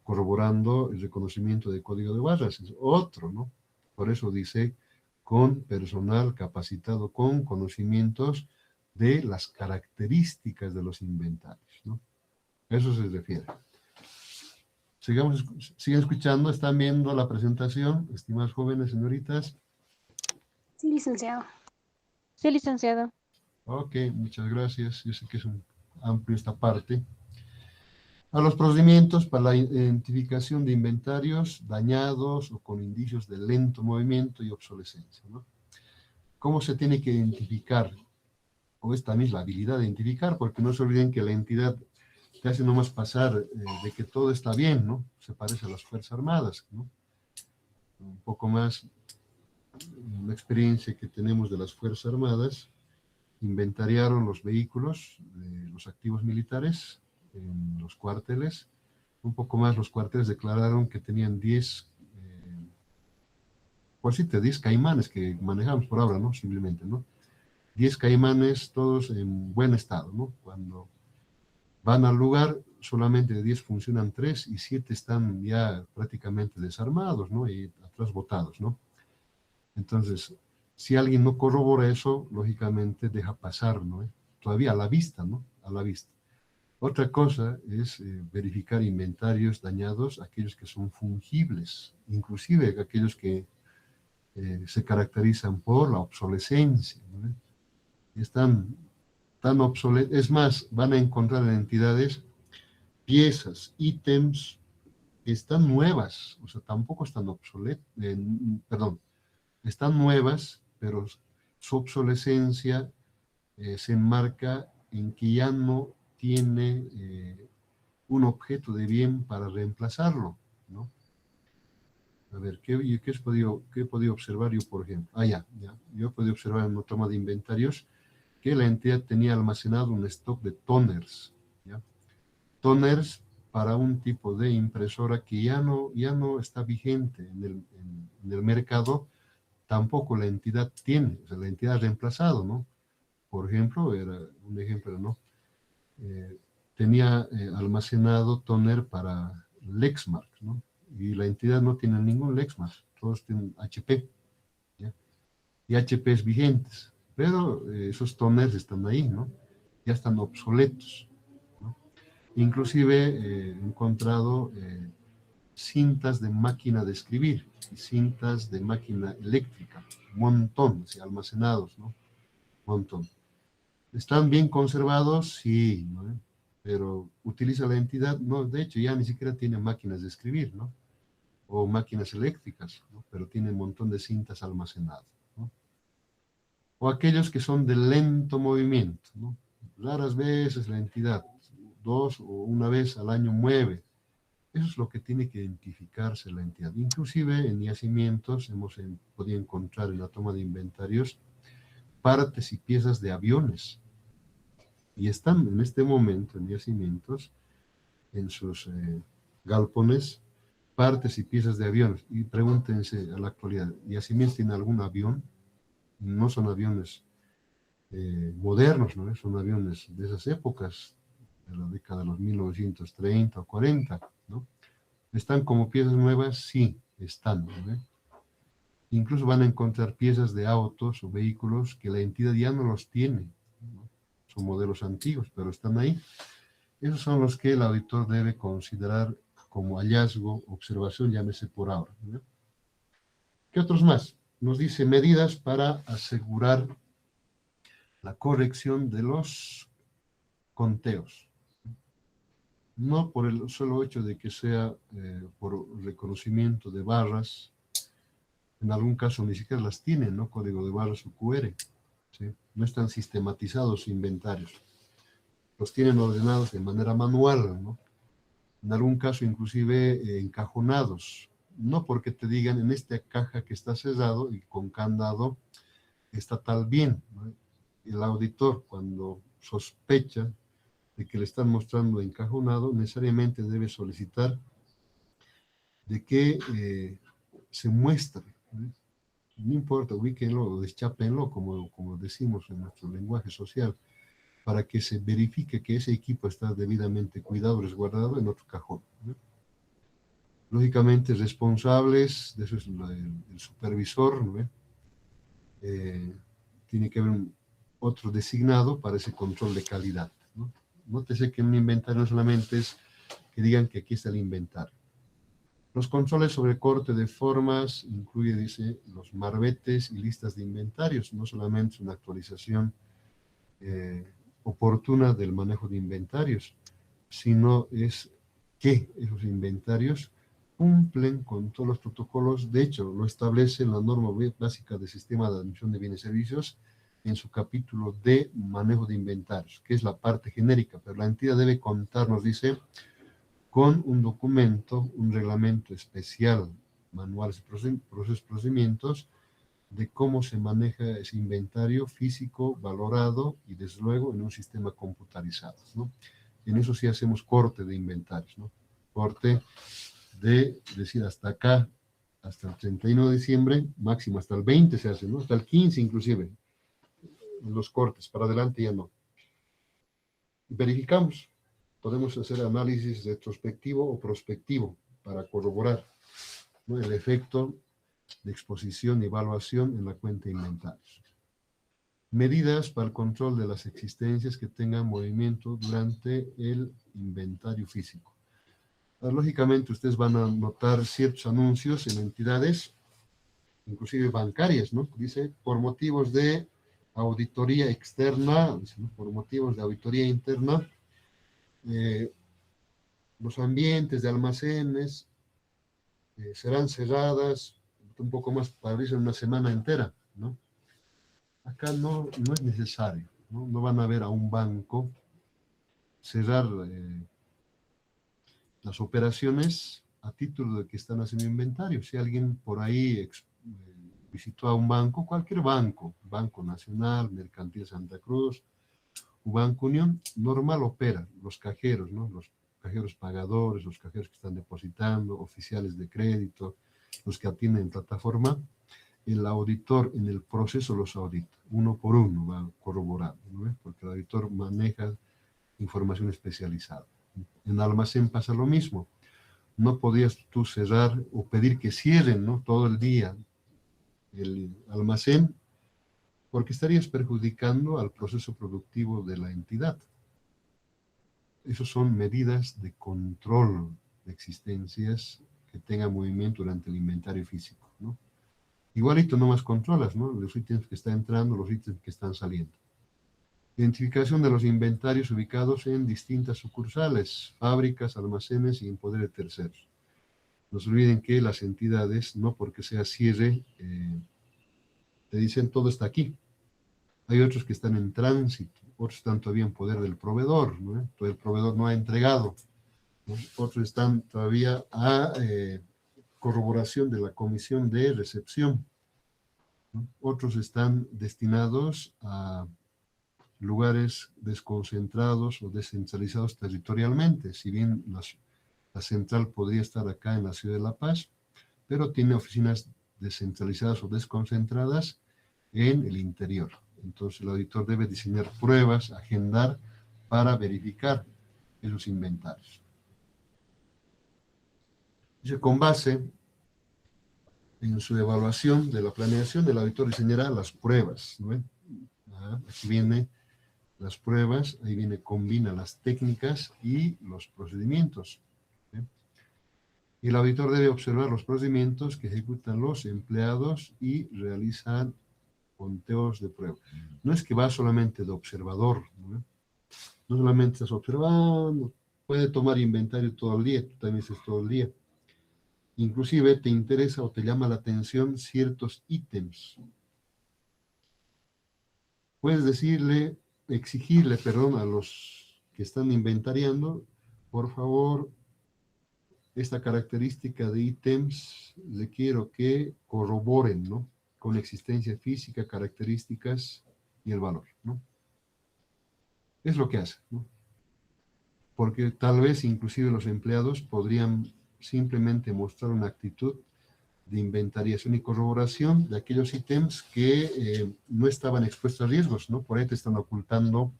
corroborando el reconocimiento de código de barras, es otro, ¿no? Por eso dice, con personal capacitado, con conocimientos de las características de los inventarios, ¿no? A eso se refiere. Sigan escuchando, están viendo la presentación, estimados jóvenes, señoritas. Sí, licenciado. Sí, licenciado. Ok, muchas gracias. Yo sé que es un amplio esta parte. A los procedimientos para la identificación de inventarios dañados o con indicios de lento movimiento y obsolescencia, ¿no? ¿Cómo se tiene que identificar? O es también la habilidad de identificar, porque no se olviden que la entidad te hace nomás pasar de que todo está bien, ¿no? Se parece a las Fuerzas Armadas, ¿no? Un poco más la experiencia que tenemos de las Fuerzas Armadas, inventariaron los vehículos, los activos militares en los cuarteles. Un poco más los cuarteles declararon que tenían 10, por si te 10 caimanes que manejamos por ahora, ¿no? Simplemente, ¿no? 10 caimanes todos en buen estado, ¿no? Cuando van al lugar, solamente de 10 funcionan 3 y 7 están ya prácticamente desarmados, ¿no? Y atrás botados, ¿no? Entonces, si alguien no corrobora eso, lógicamente deja pasar, ¿no? Todavía a la vista, ¿no? A la vista. Otra cosa es verificar inventarios dañados, aquellos que son fungibles, inclusive aquellos que se caracterizan por la obsolescencia, ¿no? Están tan obsoletos, es más, van a encontrar en entidades piezas, ítems que están nuevas, o sea, tampoco están obsoletas, perdón, están nuevas, pero su obsolescencia se enmarca en que ya no tiene un objeto de bien para reemplazarlo, ¿no? A ver, ¿qué he podido observar yo, por ejemplo? Ya. Yo he podido observar en la toma de inventarios que la entidad tenía almacenado un stock de toners, ¿ya? Toners para un tipo de impresora que ya no está vigente en el mercado, tampoco la entidad tiene, o sea, la entidad ha reemplazado, ¿no? Por ejemplo, era un ejemplo, ¿no? Tenía almacenado toner para Lexmark, ¿no? Y la entidad no tiene ningún Lexmark, todos tienen HP, ¿ya? Y HPs vigentes, pero esos toners están ahí, ¿no? Ya están obsoletos, ¿no? Inclusive he encontrado cintas de máquina de escribir y cintas de máquina eléctrica, un montón, así, almacenados, ¿no? Un montón. ¿Están bien conservados? Sí, ¿no? Pero utiliza la entidad, no, de hecho ya ni siquiera tiene máquinas de escribir, ¿no? O máquinas eléctricas, ¿no? Pero tiene un montón de cintas almacenadas, ¿no? O aquellos que son de lento movimiento, ¿no? Raras veces la entidad, 2 o una vez al año mueve. Eso es lo que tiene que identificarse la entidad. Inclusive en yacimientos hemos podido encontrar en la toma de inventarios partes y piezas de aviones. Y están en este momento en yacimientos, en sus galpones, partes y piezas de aviones. Y pregúntense a la actualidad, ¿yacimientos tiene algún avión? No son aviones modernos, ¿no? Son aviones de esas épocas, de la década de los 1930 o 40, ¿no? ¿Están como piezas nuevas? Sí, están, ¿no? Incluso van a encontrar piezas de autos o vehículos que la entidad ya no los tiene, ¿no? Son modelos antiguos, pero están ahí. Esos son los que el auditor debe considerar como hallazgo, observación, llámese por ahora, ¿no? ¿Qué otros más? Nos dice medidas para asegurar la corrección de los conteos. No por el solo hecho de que sea por reconocimiento de barras, en algún caso ni siquiera las tienen, ¿no? Código de barras o QR, ¿sí? No están sistematizados inventarios. Los tienen ordenados de manera manual, ¿no? en algún caso inclusive encajonados, no porque te digan en esta caja que está cerrado y con candado está tal bien, ¿no? El auditor, cuando sospecha de que le están mostrando encajonado, necesariamente debe solicitar de que se muestre, ¿no? No importa, ubíquenlo o deschápenlo, como decimos en nuestro lenguaje social, para que se verifique que ese equipo está debidamente cuidado, resguardado en otro cajón, ¿no? Lógicamente, responsables, de eso es el supervisor, ¿no? Tiene que haber otro designado para ese control de calidad, ¿no? Nótese que un inventario no solamente es que digan que aquí está el inventario. Los controles sobre corte de formas incluye, dice, los marbetes y listas de inventarios, no solamente una actualización oportuna del manejo de inventarios, sino es que esos inventarios cumplen con todos los protocolos. De hecho, lo establece la norma básica del sistema de admisión de bienes y servicios en su capítulo de manejo de inventarios, que es la parte genérica, pero la entidad debe contar, nos dice, con un documento, un reglamento especial, manuales, procesos, procedimientos, de cómo se maneja ese inventario físico, valorado y desde luego en un sistema computarizado, ¿no? En eso sí hacemos corte de inventarios, ¿no? Corte de decir hasta acá, hasta el 31 de diciembre, máximo hasta el 20 se hace, ¿no? Hasta el 15 inclusive, los cortes, para adelante ya no. Verificamos, podemos hacer análisis retrospectivo o prospectivo para corroborar, ¿no?, el efecto de exposición y evaluación en la cuenta de inventarios. Medidas para el control de las existencias que tengan movimiento durante el inventario físico. Lógicamente ustedes van a notar ciertos anuncios en entidades, inclusive bancarias, ¿no? Dice, por motivos de auditoría externa, dice, ¿no?, por motivos de auditoría interna, los ambientes de almacenes serán cerradas un poco más para abrirse una semana entera, ¿no? Acá no es necesario, ¿no? No van a ver a un banco cerrar las operaciones a título de que están haciendo inventario. Si alguien por ahí visitó a un banco, cualquier banco, Banco Nacional, Mercantil Santa Cruz, o Banco Unión, normal opera, los cajeros, ¿no? Los cajeros pagadores, los cajeros que están depositando, oficiales de crédito, los que atienden plataforma, el auditor en el proceso los audita, uno por uno va corroborando, ¿no? Porque el auditor maneja información especializada. En almacén pasa lo mismo. No podías tú cerrar o pedir que cierren, ¿no?, todo el día el almacén, porque estarías perjudicando al proceso productivo de la entidad. Esas son medidas de control de existencias que tengan movimiento durante el inventario físico, ¿no? Igualito nomás controlas, ¿no?, los ítems que están entrando, los ítems que están saliendo. Identificación de los inventarios ubicados en distintas sucursales, fábricas, almacenes y en poder de terceros. No se olviden que las entidades, no porque sea cierre, te dicen todo está aquí. Hay otros que están en tránsito, otros están todavía en poder del proveedor, ¿no? Todo el proveedor no ha entregado, ¿no? Otros están todavía a corroboración de la comisión de recepción, ¿no? Otros están destinados a lugares desconcentrados o descentralizados territorialmente, si bien la central podría estar acá en la ciudad de La Paz, pero tiene oficinas descentralizadas o desconcentradas en el interior. Entonces el auditor debe diseñar pruebas, agendar para verificar esos inventarios. Dice, con base en su evaluación de la planeación, el auditor diseñará las pruebas, ¿no? Aquí viene las pruebas, ahí viene, combina las técnicas y los procedimientos, ¿sí? Y el auditor debe observar los procedimientos que ejecutan los empleados y realizan conteos de prueba. No es que va solamente de observador, ¿no? No solamente estás observando, puede tomar inventario todo el día, tú también estás todo el día. Inclusive te interesa o te llama la atención ciertos ítems. Puedes exigirle, perdón, a los que están inventariando, por favor, esta característica de ítems requiero que corroboren, ¿no?, con existencia física, características y el valor, ¿no? Es lo que hace, ¿no? Porque tal vez inclusive los empleados podrían simplemente mostrar una actitud de inventariación y corroboración de aquellos ítems que no estaban expuestos a riesgos, ¿no? Por ahí te están ocultando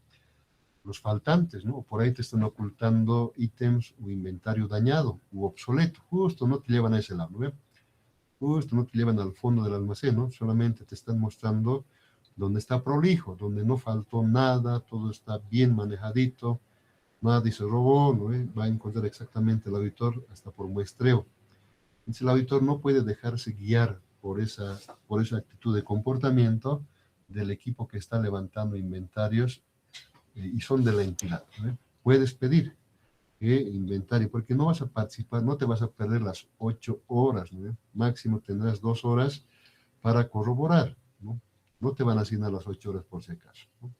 los faltantes, ¿no? Por ahí te están ocultando ítems o inventario dañado u obsoleto. Justo no te llevan a ese lado, ¿no? Justo no te llevan al fondo del almacén, ¿no? Solamente te están mostrando donde está prolijo, donde no faltó nada, todo está bien manejadito, nadie se robó, ¿no? Va a encontrar exactamente el auditor hasta por muestreo. Entonces el auditor no puede dejarse guiar por esa actitud de comportamiento del equipo que está levantando inventarios y son de la entidad, ¿no? Puedes pedir que inventario, porque no vas a participar, no te vas a perder las 8 horas, ¿no? Máximo tendrás 2 horas para corroborar, ¿no? No te van a asignar las 8 horas por si acaso, ¿no?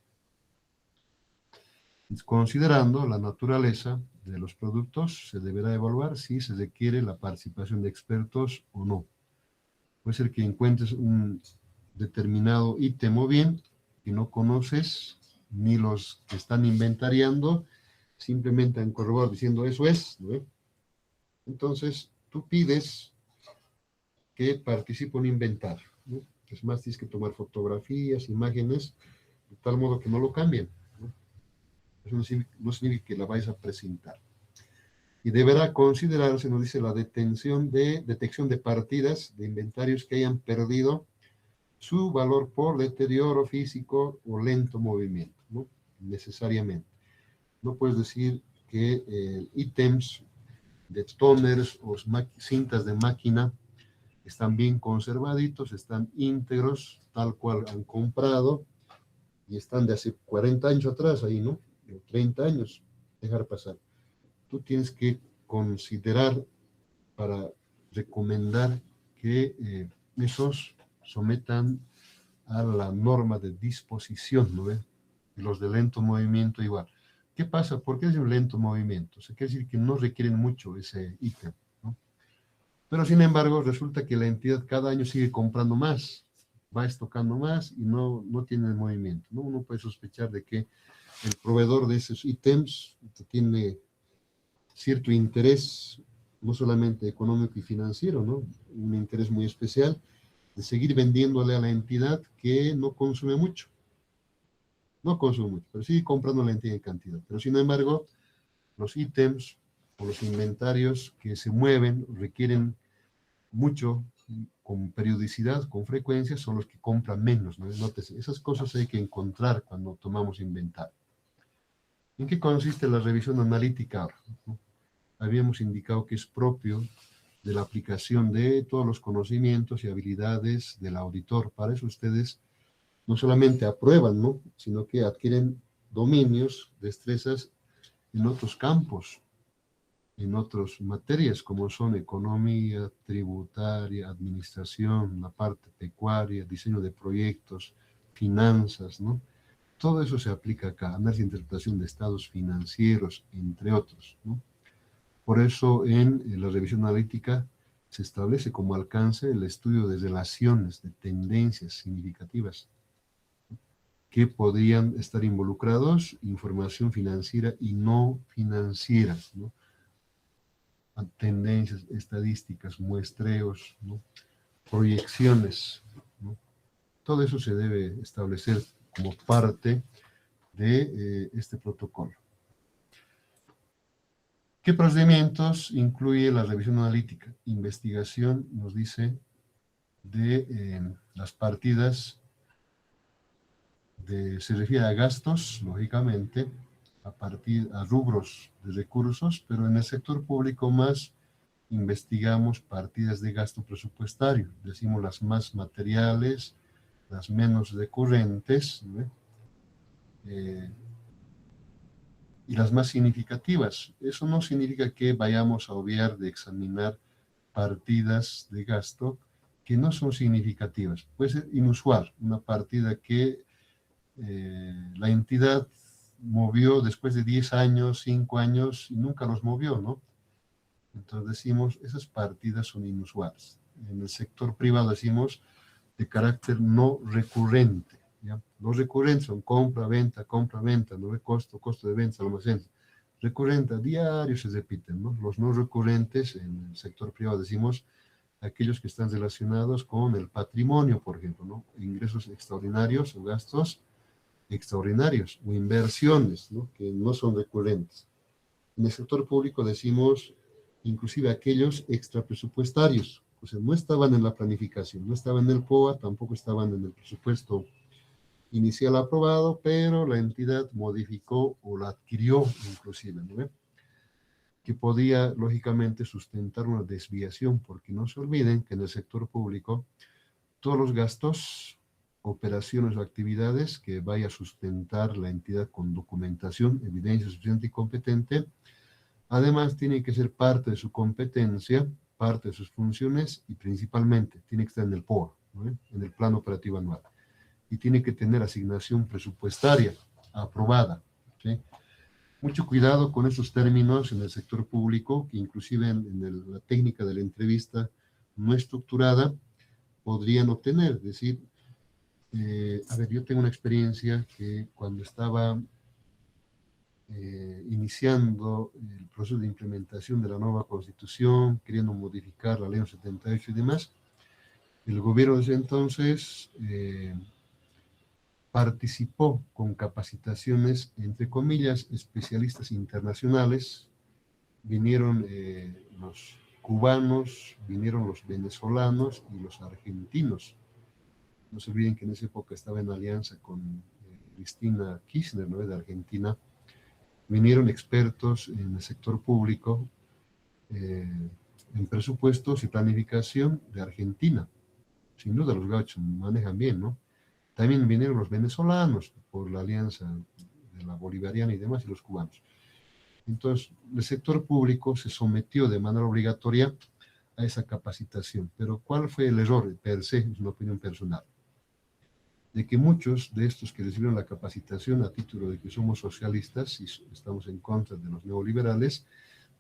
Considerando la naturaleza de los productos, se deberá evaluar si se requiere la participación de expertos o no. Puede ser que encuentres un determinado ítem o bien que no conoces, ni los que están inventariando simplemente han corroborado diciendo eso es, ¿no? Entonces, tú pides que participe un inventario, ¿no? Es más, tienes que tomar fotografías, imágenes, de tal modo que no lo cambien, ¿no? Eso no significa que la vayas a presentar. Y deberá considerarse, nos dice, la detección de partidas de inventarios que hayan perdido su valor por deterioro físico o lento movimiento, ¿no? Necesariamente. No puedes decir que ítems de toners o cintas de máquina están bien conservaditos, están íntegros, tal cual han comprado, y están de hace 40 años atrás ahí, ¿no? O 30 años, dejar pasar. Tú tienes que considerar para recomendar que esos sometan a la norma de disposición, ¿no ve? Y los de lento movimiento igual. ¿Qué pasa? ¿Por qué es un lento movimiento? O sea, quiere decir que no requieren mucho ese ítem, ¿no? Pero sin embargo, resulta que la entidad cada año sigue comprando más, va estocando más y no tiene movimiento, ¿no? Uno puede sospechar de que el proveedor de esos ítems tiene cierto interés, no solamente económico y financiero, ¿no? Un interés muy especial de seguir vendiéndole a la entidad que no consume mucho. No consume mucho, pero sigue comprando la entidad en cantidad. Pero sin embargo, los ítems o los inventarios que se mueven requieren mucho, con periodicidad, con frecuencia, son los que compran menos, ¿no? Nótese, esas cosas hay que encontrar cuando tomamos inventario. ¿En qué consiste la revisión analítica ahora, ¿no? Habíamos indicado que es propio de la aplicación de todos los conocimientos y habilidades del auditor. Para eso ustedes no solamente aprueban, ¿no?, sino que adquieren dominios, destrezas en otros campos, en otras materias, como son economía, tributaria, administración, la parte pecuaria, diseño de proyectos, finanzas, ¿no? Todo eso se aplica acá, análisis e interpretación de estados financieros, entre otros, ¿no? Por eso en la revisión analítica se establece como alcance el estudio de relaciones, de tendencias significativas que podrían estar involucrados, información financiera y no financiera, ¿no? Tendencias, estadísticas, muestreos, ¿no?, proyecciones, ¿no? Todo eso se debe establecer como parte de este protocolo. ¿Qué procedimientos incluye la revisión analítica? Investigación, nos dice, de las partidas, se refiere a gastos, lógicamente, a rubros de recursos, pero en el sector público más investigamos partidas de gasto presupuestario, decimos las más materiales, las menos recurrentes, ¿no?, y las más significativas. Eso no significa que vayamos a obviar de examinar partidas de gasto que no son significativas. Puede ser inusual, una partida que la entidad movió después de 10 años, 5 años, y nunca los movió, ¿no? Entonces decimos, esas partidas son inusuales. En el sector privado decimos de carácter no recurrente. ¿Ya? Los recurrentes son compra, venta, no de costo, costo de venta, almacén. Recurrente a diario se repiten, ¿no? Los no recurrentes en el sector privado decimos aquellos que están relacionados con el patrimonio, por ejemplo, ¿no? Ingresos extraordinarios o gastos extraordinarios o inversiones, ¿no? Que no son recurrentes. En el sector público decimos inclusive aquellos extrapresupuestarios, o sea, no estaban en la planificación, no estaban en el POA, tampoco estaban en el presupuesto inicial aprobado, pero la entidad modificó o la adquirió inclusive, ¿no? Que podía, lógicamente, sustentar una desviación, porque no se olviden que en el sector público todos los gastos, operaciones o actividades que vaya a sustentar la entidad con documentación, evidencia suficiente y competente, además tiene que ser parte de su competencia, parte de sus funciones y principalmente tiene que estar en el POA, ¿no? En el Plan Operativo Anual. Y tiene que tener asignación presupuestaria aprobada, ¿sí? Mucho cuidado con esos términos en el sector público, que inclusive en la técnica de la entrevista no estructurada podrían obtener. Es decir, a ver, yo tengo una experiencia que cuando estaba iniciando el proceso de implementación de la nueva Constitución, queriendo modificar la Ley 78 y demás, el gobierno de ese entonces participó con capacitaciones, entre comillas, especialistas internacionales. Vinieron los cubanos, vinieron los venezolanos y los argentinos. No se olviden que en esa época estaba en alianza con Cristina Kirchner, ¿no? De Argentina. Vinieron expertos en el sector público, en presupuestos y planificación de Argentina. Sin duda los gauchos manejan bien, ¿no? También vinieron los venezolanos por la alianza de la bolivariana y demás, y los cubanos. Entonces, el sector público se sometió de manera obligatoria a esa capacitación. Pero ¿cuál fue el error? Per se, es una opinión personal. De que muchos de estos que recibieron la capacitación a título de que somos socialistas y estamos en contra de los neoliberales,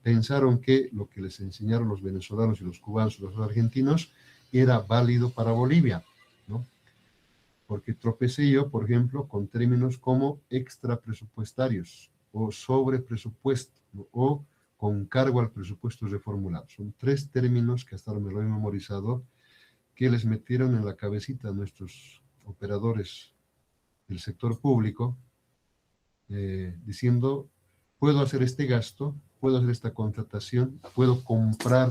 pensaron que lo que les enseñaron los venezolanos y los cubanos y los argentinos era válido para Bolivia, ¿no? Porque tropecé yo, por ejemplo, con términos como extrapresupuestarios o sobrepresupuesto, ¿no? O con cargo al presupuesto reformulado. Son tres términos que hasta ahora me lo he memorizado, que les metieron en la cabecita a nuestros operadores del sector público, diciendo, puedo hacer este gasto, puedo hacer esta contratación, puedo comprar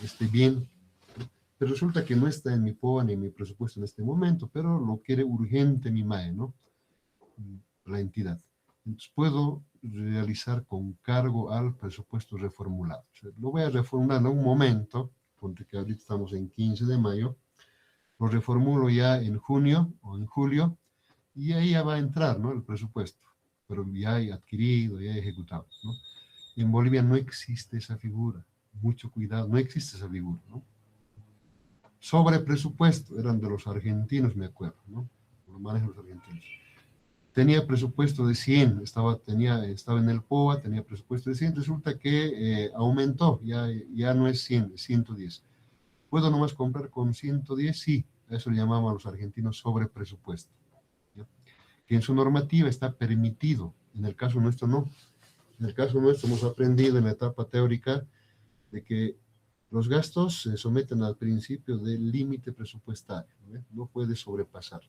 este bien, pero resulta que no está en mi POA ni en mi presupuesto en este momento, pero lo quiere urgente mi MAE, ¿no? La entidad. Entonces puedo realizar con cargo al presupuesto reformulado. O sea, lo voy a reformular en un momento, porque que ahorita estamos en 15 de mayo, lo reformulo ya en junio o en julio, y ahí ya va a entrar, ¿no? El presupuesto, pero ya hay adquirido, ya hay ejecutado, ¿no? En Bolivia no existe esa figura, mucho cuidado, no existe esa figura, ¿no? Sobre presupuesto, eran de los argentinos, me acuerdo, ¿no? Lo manejan los argentinos. Tenía presupuesto de 100, estaba en el POA, tenía presupuesto de 100, resulta que aumentó, ya no es 100, es 110. ¿Puedo nomás comprar con 110? Sí, a eso le llamaban a los argentinos sobre presupuesto, ¿ya? Que en su normativa está permitido, en el caso nuestro no. En el caso nuestro hemos aprendido en la etapa teórica de que los gastos se someten al principio del límite presupuestario, no puede sobrepasar.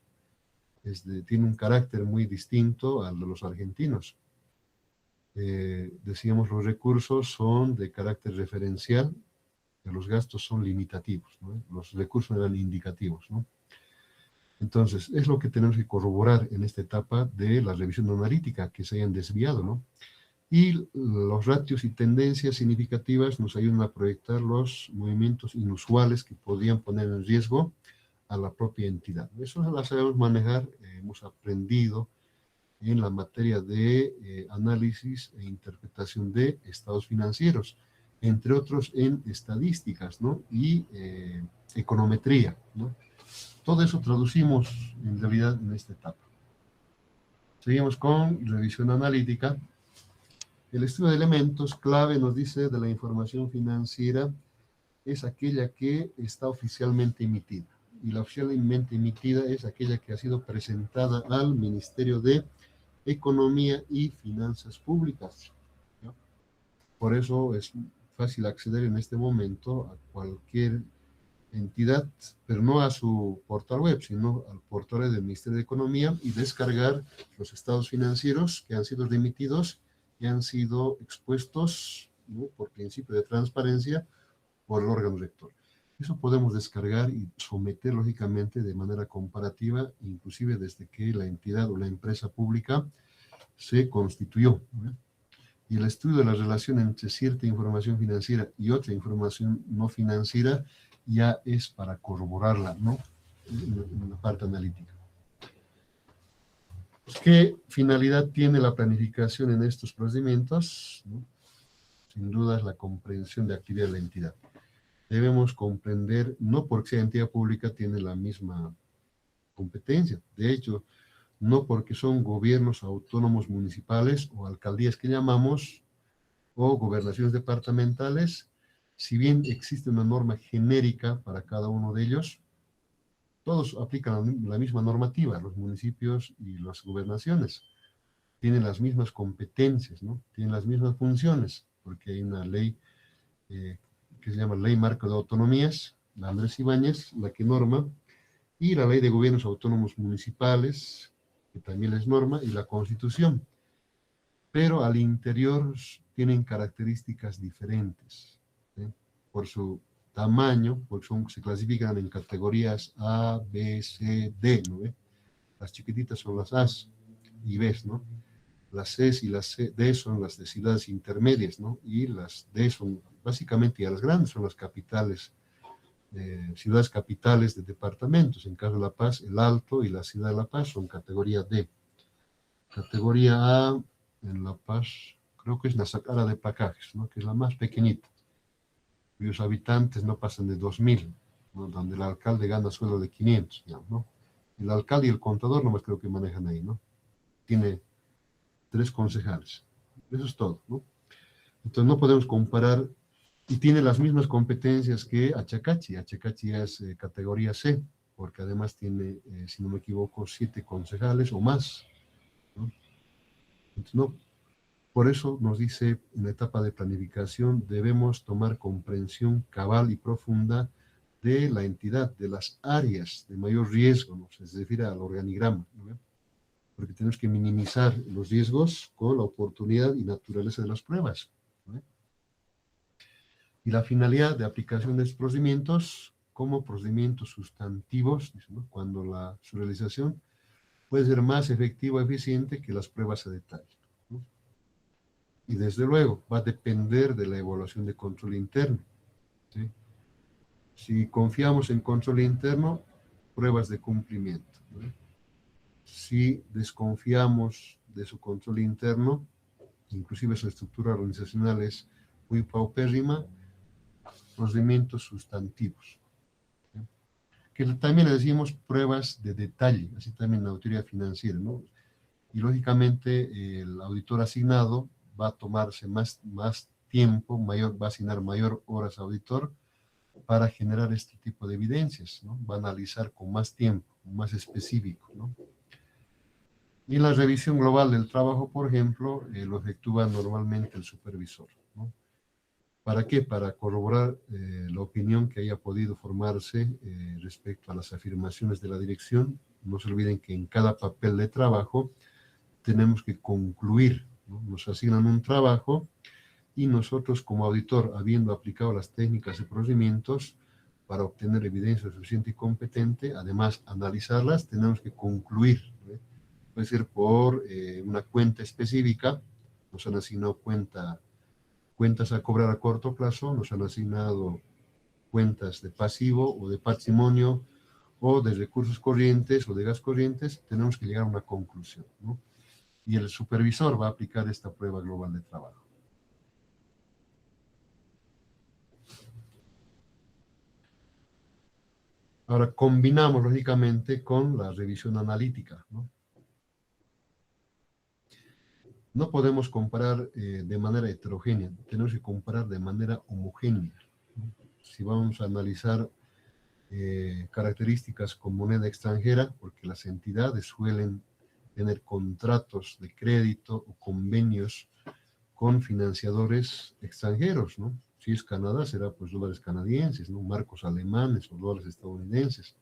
Tiene un carácter muy distinto al de los argentinos. Decíamos, los recursos son de carácter referencial, que los gastos son limitativos, ¿no? Los recursos eran indicativos, ¿no? Entonces, es lo que tenemos que corroborar en esta etapa de la revisión analítica, que se hayan desviado, ¿no? Y los ratios y tendencias significativas nos ayudan a proyectar los movimientos inusuales que podrían poner en riesgo a la propia entidad. Eso la sabemos manejar, hemos aprendido en la materia de análisis e interpretación de estados financieros, entre otros en estadísticas, ¿no? Y econometría, ¿no? Todo eso traducimos en realidad en esta etapa. Seguimos con revisión analítica. El estudio de elementos clave nos dice de la información financiera es aquella que está oficialmente emitida. Y la oficialmente emitida es aquella que ha sido presentada al Ministerio de Economía y Finanzas Públicas, ¿no? Por eso es fácil acceder en este momento a cualquier entidad, pero no a su portal web, sino al portal del Ministerio de Economía y descargar los estados financieros que han sido remitidos y han sido expuestos, ¿no?, por principio de transparencia por el órgano rector. Eso podemos descargar y someter lógicamente de manera comparativa, inclusive desde que la entidad o la empresa pública se constituyó, ¿no? Y el estudio de la relación entre cierta información financiera y otra información no financiera ya es para corroborarla, ¿no?, en la parte analítica. ¿Qué finalidad tiene la planificación en estos procedimientos? ¿No? Sin duda es la comprensión de actividad de la entidad. Debemos comprender, no porque sea entidad pública tiene la misma competencia, de hecho, no porque son gobiernos autónomos municipales o alcaldías que llamamos, o gobernaciones departamentales, si bien existe una norma genérica para cada uno de ellos, todos aplican la misma normativa, los municipios y las gobernaciones. Tienen las mismas competencias, ¿no? Tienen las mismas funciones, porque hay una ley que se llama Ley Marco de Autonomías, la Andrés Ibáñez, la que norma, y la Ley de Gobiernos Autónomos Municipales, que también es norma, y la Constitución. Pero al interior tienen características diferentes, ¿sí?, por su tamaño, porque se clasifican en categorías A, B, C, D, ¿no ve? Las chiquititas son las A y B, ¿no? Las C y las D son las de ciudades intermedias, ¿no? Y las D son básicamente, y a las grandes son las capitales, ciudades capitales de departamentos. En caso de La Paz, el Alto y la ciudad de La Paz son categoría D. Categoría A en La Paz, creo que es Nazacara de Pacajes, ¿no?, que es la más pequeñita, cuyos habitantes no pasan de 2.000, ¿no?, donde el alcalde gana sueldo de 500, digamos, ¿no? El alcalde y el contador nomás creo que manejan ahí, ¿no? Tiene 3 concejales. Eso es todo, ¿no? Entonces no podemos comparar, y tiene las mismas competencias que Achacachi. Achacachi es categoría C, porque además tiene, si no me equivoco, 7 concejales o más, ¿no? Entonces, no, por eso nos dice en la etapa de planificación debemos tomar comprensión cabal y profunda de la entidad, de las áreas de mayor riesgo, ¿no? Se refiere al organigrama, ¿no?, porque tenemos que minimizar los riesgos con la oportunidad y naturaleza de las pruebas, ¿no? Y la finalidad de aplicación de estos procedimientos como procedimientos sustantivos, ¿no?, cuando su realización puede ser más efectiva o eficiente que las pruebas a detalle, ¿no? Y desde luego va a depender de la evaluación de control interno, ¿sí? Si confiamos en control interno, pruebas de cumplimiento, ¿no? Si desconfiamos de su control interno, inclusive su estructura organizacional es muy paupérrima, procedimientos sustantivos, ¿sí?, que también le decimos pruebas de detalle, así también en la auditoría financiera, ¿no? Y lógicamente el auditor asignado va a tomarse más tiempo, va a asignar mayor horas auditor para generar este tipo de evidencias, ¿no? Va a analizar con más tiempo, más específico, ¿no? Y la revisión global del trabajo, por ejemplo, lo efectúa normalmente el supervisor, ¿no? ¿Para qué? Para corroborar la opinión que haya podido formarse respecto a las afirmaciones de la dirección. No se olviden que en cada papel de trabajo tenemos que concluir, ¿no? Nos asignan un trabajo y nosotros como auditor, habiendo aplicado las técnicas y procedimientos para obtener evidencia suficiente y competente, además analizarlas, tenemos que concluir, ¿no? Puede ser por una cuenta específica, nos han asignado cuentas a cobrar a corto plazo, nos han asignado cuentas de pasivo o de patrimonio o de recursos corrientes o de gas corrientes, tenemos que llegar a una conclusión, ¿no? Y el supervisor va a aplicar esta prueba global de trabajo. Ahora combinamos lógicamente con la revisión analítica, ¿no? No podemos comparar de manera heterogénea, tenemos que comparar de manera homogénea. Si vamos a analizar características con moneda extranjera, porque las entidades suelen tener contratos de crédito o convenios con financiadores extranjeros, ¿no? Si es Canadá, será pues dólares canadienses, ¿no? Marcos alemanes o dólares estadounidenses,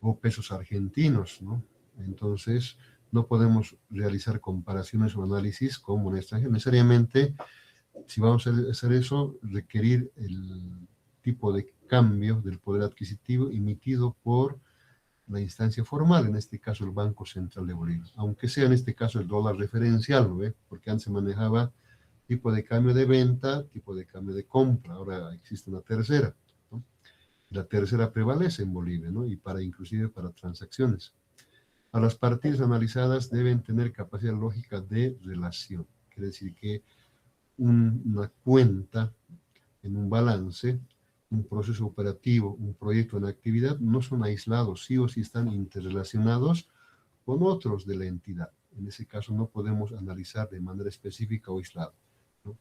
o pesos argentinos, ¿no? Entonces, no podemos realizar comparaciones o análisis con moneda extranjera. Necesariamente, si vamos a hacer eso, requerir el tipo de cambio del poder adquisitivo emitido por la instancia formal, en este caso el Banco Central de Bolivia, aunque sea en este caso el dólar referencial, ¿no ve? Porque antes se manejaba tipo de cambio de venta, tipo de cambio de compra, ahora existe una tercera, ¿no? La tercera prevalece en Bolivia, ¿no? Y inclusive para transacciones. A las partidas analizadas deben tener capacidad lógica de relación, quiere decir que una cuenta en un balance, un proceso operativo, un proyecto en actividad, no son aislados, sí o sí están interrelacionados con otros de la entidad. En ese caso no podemos analizar de manera específica o aislada, ¿no?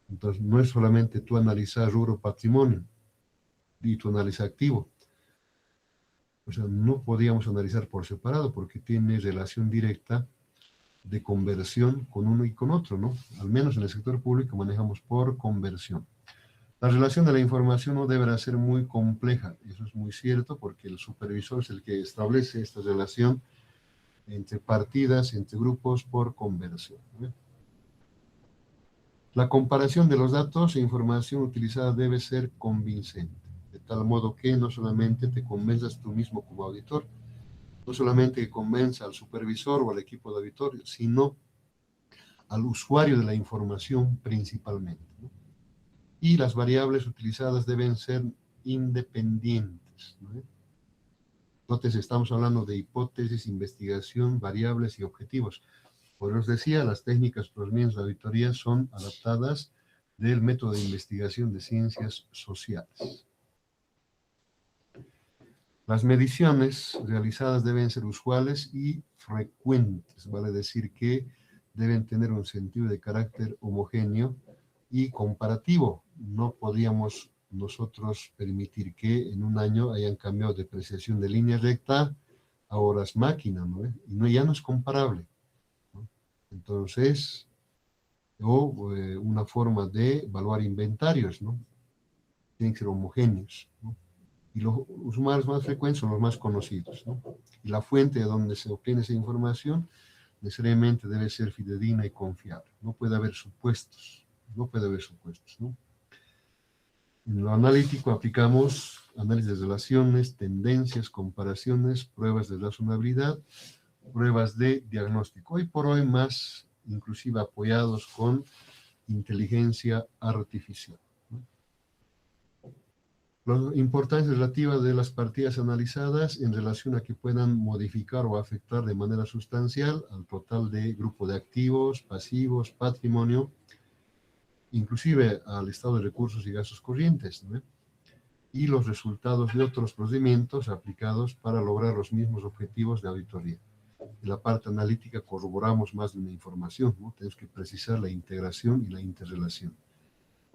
Entonces no es solamente tú analizar rubro patrimonio y tú analizar activo. O sea, no podíamos analizar por separado porque tiene relación directa de conversión con uno y con otro, ¿no? Al menos en el sector público manejamos por conversión. La relación de la información no deberá ser muy compleja, eso es muy cierto, porque el supervisor es el que establece esta relación entre partidas, entre grupos por conversión, ¿no? La comparación de los datos e información utilizada debe ser convincente, de tal modo que no solamente te convenzas tú mismo como auditor, no solamente que convenza al supervisor o al equipo de auditorio, sino al usuario de la información principalmente, ¿no? Y las variables utilizadas deben ser independientes, ¿no? Entonces estamos hablando de hipótesis, investigación, variables y objetivos. Por os decía, las técnicas procedimientos de auditoría son adaptadas del método de investigación de ciencias sociales. Las mediciones realizadas deben ser usuales y frecuentes, vale decir que deben tener un sentido de carácter homogéneo y comparativo. No podíamos nosotros permitir que en un año hayan cambiado de depreciación de línea recta a horas máquina, ¿no? Y no, ya no es comparable, ¿no? Entonces, una forma de evaluar inventarios, ¿no? Tienen que ser homogéneos, ¿no? Y los usuarios más frecuentes son los más conocidos, ¿no? Y la fuente de donde se obtiene esa información necesariamente debe ser fidedigna y confiable. No puede haber supuestos, no puede haber supuestos, ¿no? En lo analítico aplicamos análisis de relaciones, tendencias, comparaciones, pruebas de razonabilidad, pruebas de diagnóstico. Hoy por hoy más inclusive apoyados con inteligencia artificial, ¿no? La importancia relativa de las partidas analizadas en relación a que puedan modificar o afectar de manera sustancial al total de grupo de activos, pasivos, patrimonio, inclusive al estado de recursos y gastos corrientes, ¿no? Y los resultados de otros procedimientos aplicados para lograr los mismos objetivos de auditoría. En la parte analítica corroboramos más de una información, ¿no? Tenemos que precisar la integración y la interrelación.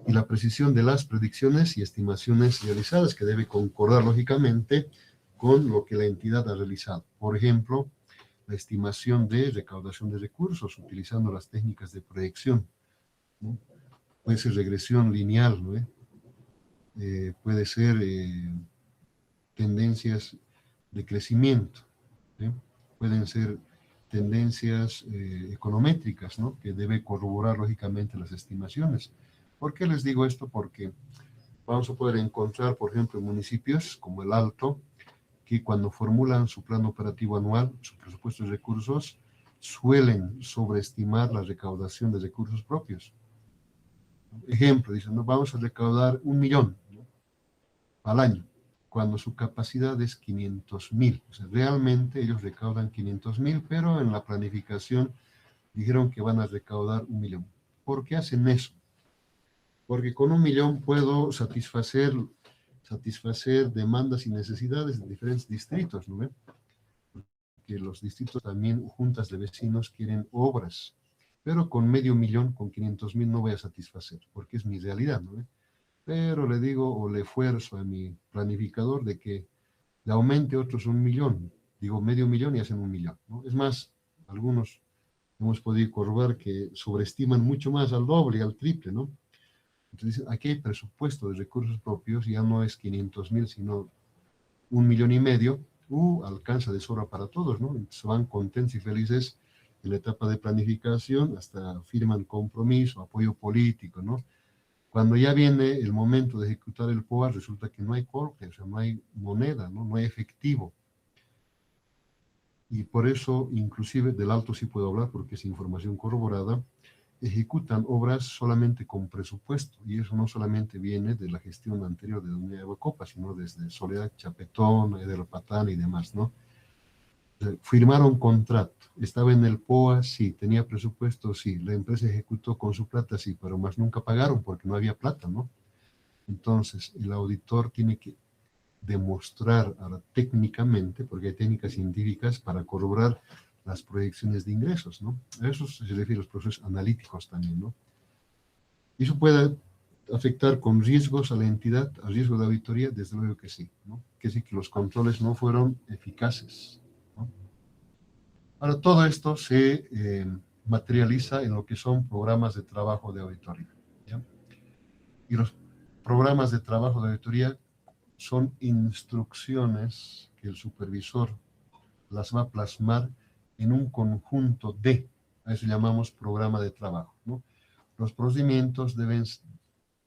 Y la precisión de las predicciones y estimaciones realizadas, que debe concordar lógicamente con lo que la entidad ha realizado. Por ejemplo, la estimación de recaudación de recursos utilizando las técnicas de proyección, ¿no? Puede ser regresión lineal, ¿no? Puede ser tendencias de crecimiento, ¿sí? Pueden ser tendencias econométricas, ¿no? Que debe corroborar lógicamente las estimaciones. ¿Por qué les digo esto? Porque vamos a poder encontrar, por ejemplo, municipios como el Alto, que cuando formulan su plan operativo anual, su presupuesto de recursos, suelen sobreestimar la recaudación de recursos propios. Ejemplo, dicen, no, vamos a recaudar 1 millón, ¿no?, al año, cuando su capacidad es 500.000. O sea, realmente ellos recaudan 500.000, pero en la planificación dijeron que van a recaudar 1 millón. ¿Por qué hacen eso? Porque con 1 millón puedo satisfacer demandas y necesidades de diferentes distritos, ¿no ven? Que los distritos también, juntas de vecinos, quieren obras. pero con medio millón, con 500.000 no voy a satisfacer, porque es mi realidad, ¿no? Pero le digo o le esfuerzo a mi planificador de que le aumente otros 1 millón, digo medio millón y hacen 1 millón, ¿no? Es más, algunos hemos podido corroborar que sobreestiman mucho más al doble, al triple, ¿no? Entonces, aquí hay presupuesto de recursos propios, ya no es 500.000, sino 1,5 millones, alcanza de sobra para todos, ¿no? Entonces van contentos y felices en la etapa de planificación, hasta firman compromiso, apoyo político, ¿no? Cuando ya viene el momento de ejecutar el POA, resulta que no hay corte, o sea, no hay moneda, ¿no? No hay efectivo. Y por eso, inclusive, del alto sí puedo hablar, porque es información corroborada, ejecutan obras solamente con presupuesto, y eso no solamente viene de la gestión anterior de Doña Eva Copa, sino desde Soledad Chapetón, Eder Patán y demás, ¿no? Firmaron contrato, estaba en el POA, sí, tenía presupuesto, sí, la empresa ejecutó con su plata, sí, pero más nunca pagaron porque no había plata, ¿no? Entonces, el auditor tiene que demostrar ahora técnicamente, porque hay técnicas científicas para corroborar las proyecciones de ingresos, ¿no? A eso se refiere a los procesos analíticos también, ¿no? Y eso puede afectar con riesgos a la entidad, a riesgo de auditoría, desde luego que sí, ¿no? Que sí que los controles no fueron eficaces, ¿no? Ahora, todo esto se materializa en lo que son programas de trabajo de auditoría, ¿ya? Y los programas de trabajo de auditoría son instrucciones que el supervisor las va a plasmar en un conjunto de, a eso llamamos programa de trabajo, ¿no? Los procedimientos deben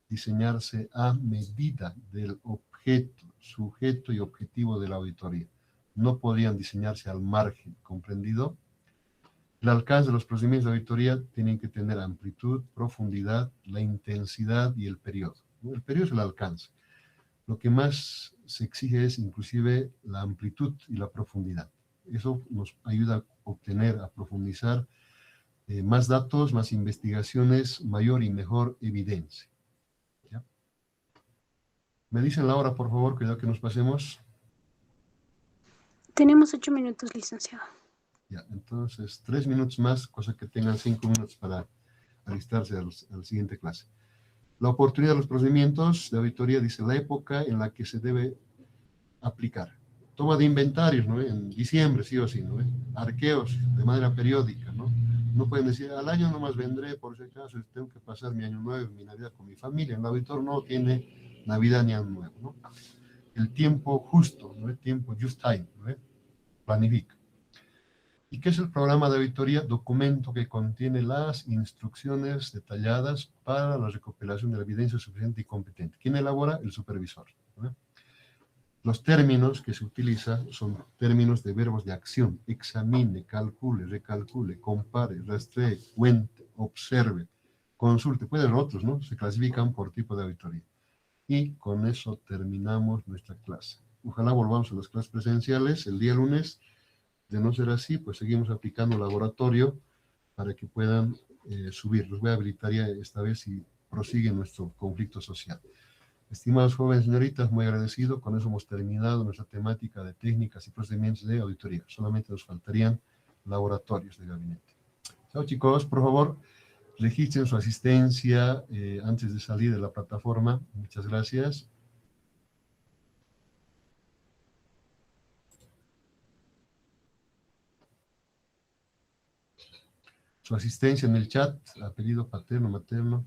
diseñarse a medida del objeto, sujeto y objetivo de la auditoría. No podrían diseñarse al margen, ¿comprendido? El alcance de los procedimientos de auditoría tienen que tener amplitud, profundidad, la intensidad y el periodo, ¿no? El periodo es el alcance. Lo que más se exige es inclusive la amplitud y la profundidad. Eso nos ayuda a obtener, a profundizar más datos, más investigaciones, mayor y mejor evidencia. ¿Ya? Me dicen la hora, por favor, cuidado que nos pasemos. Tenemos 8 minutos, licenciado. Ya, entonces 3 minutos más, cosa que tengan 5 minutos para alistarse a la siguiente clase. La oportunidad de los procedimientos de auditoría dice la época en la que se debe aplicar. Toma de inventarios, ¿no? En diciembre, sí o sí, ¿no? Arqueos de manera periódica, ¿no? No pueden decir, al año nomás vendré, por si acaso, tengo que pasar mi año nuevo, mi Navidad con mi familia. El auditor no tiene Navidad ni año nuevo, ¿no? El tiempo justo, ¿no? El tiempo just time, ¿no? Planifica. ¿Y qué es el programa de auditoría? Documento que contiene las instrucciones detalladas para la recopilación de la evidencia suficiente y competente. ¿Quién elabora? El supervisor, ¿no? Los términos que se utilizan son términos de verbos de acción: examine, calcule, recalcule, compare, rastree, cuente, observe, consulte. Pueden ser otros, ¿no? Se clasifican por tipo de auditoría. Y con eso terminamos nuestra clase. Ojalá volvamos a las clases presenciales el día lunes. De no ser así, pues seguimos aplicando laboratorio para que puedan subir. Los voy a habilitar ya esta vez y prosigue nuestro conflicto social. Estimados jóvenes señoritas, muy agradecido. Con eso hemos terminado nuestra temática de técnicas y procedimientos de auditoría. Solamente nos faltarían laboratorios de gabinete. Chao chicos, por favor, registren su asistencia antes de salir de la plataforma. Muchas gracias. Su asistencia en el chat, apellido paterno, materno.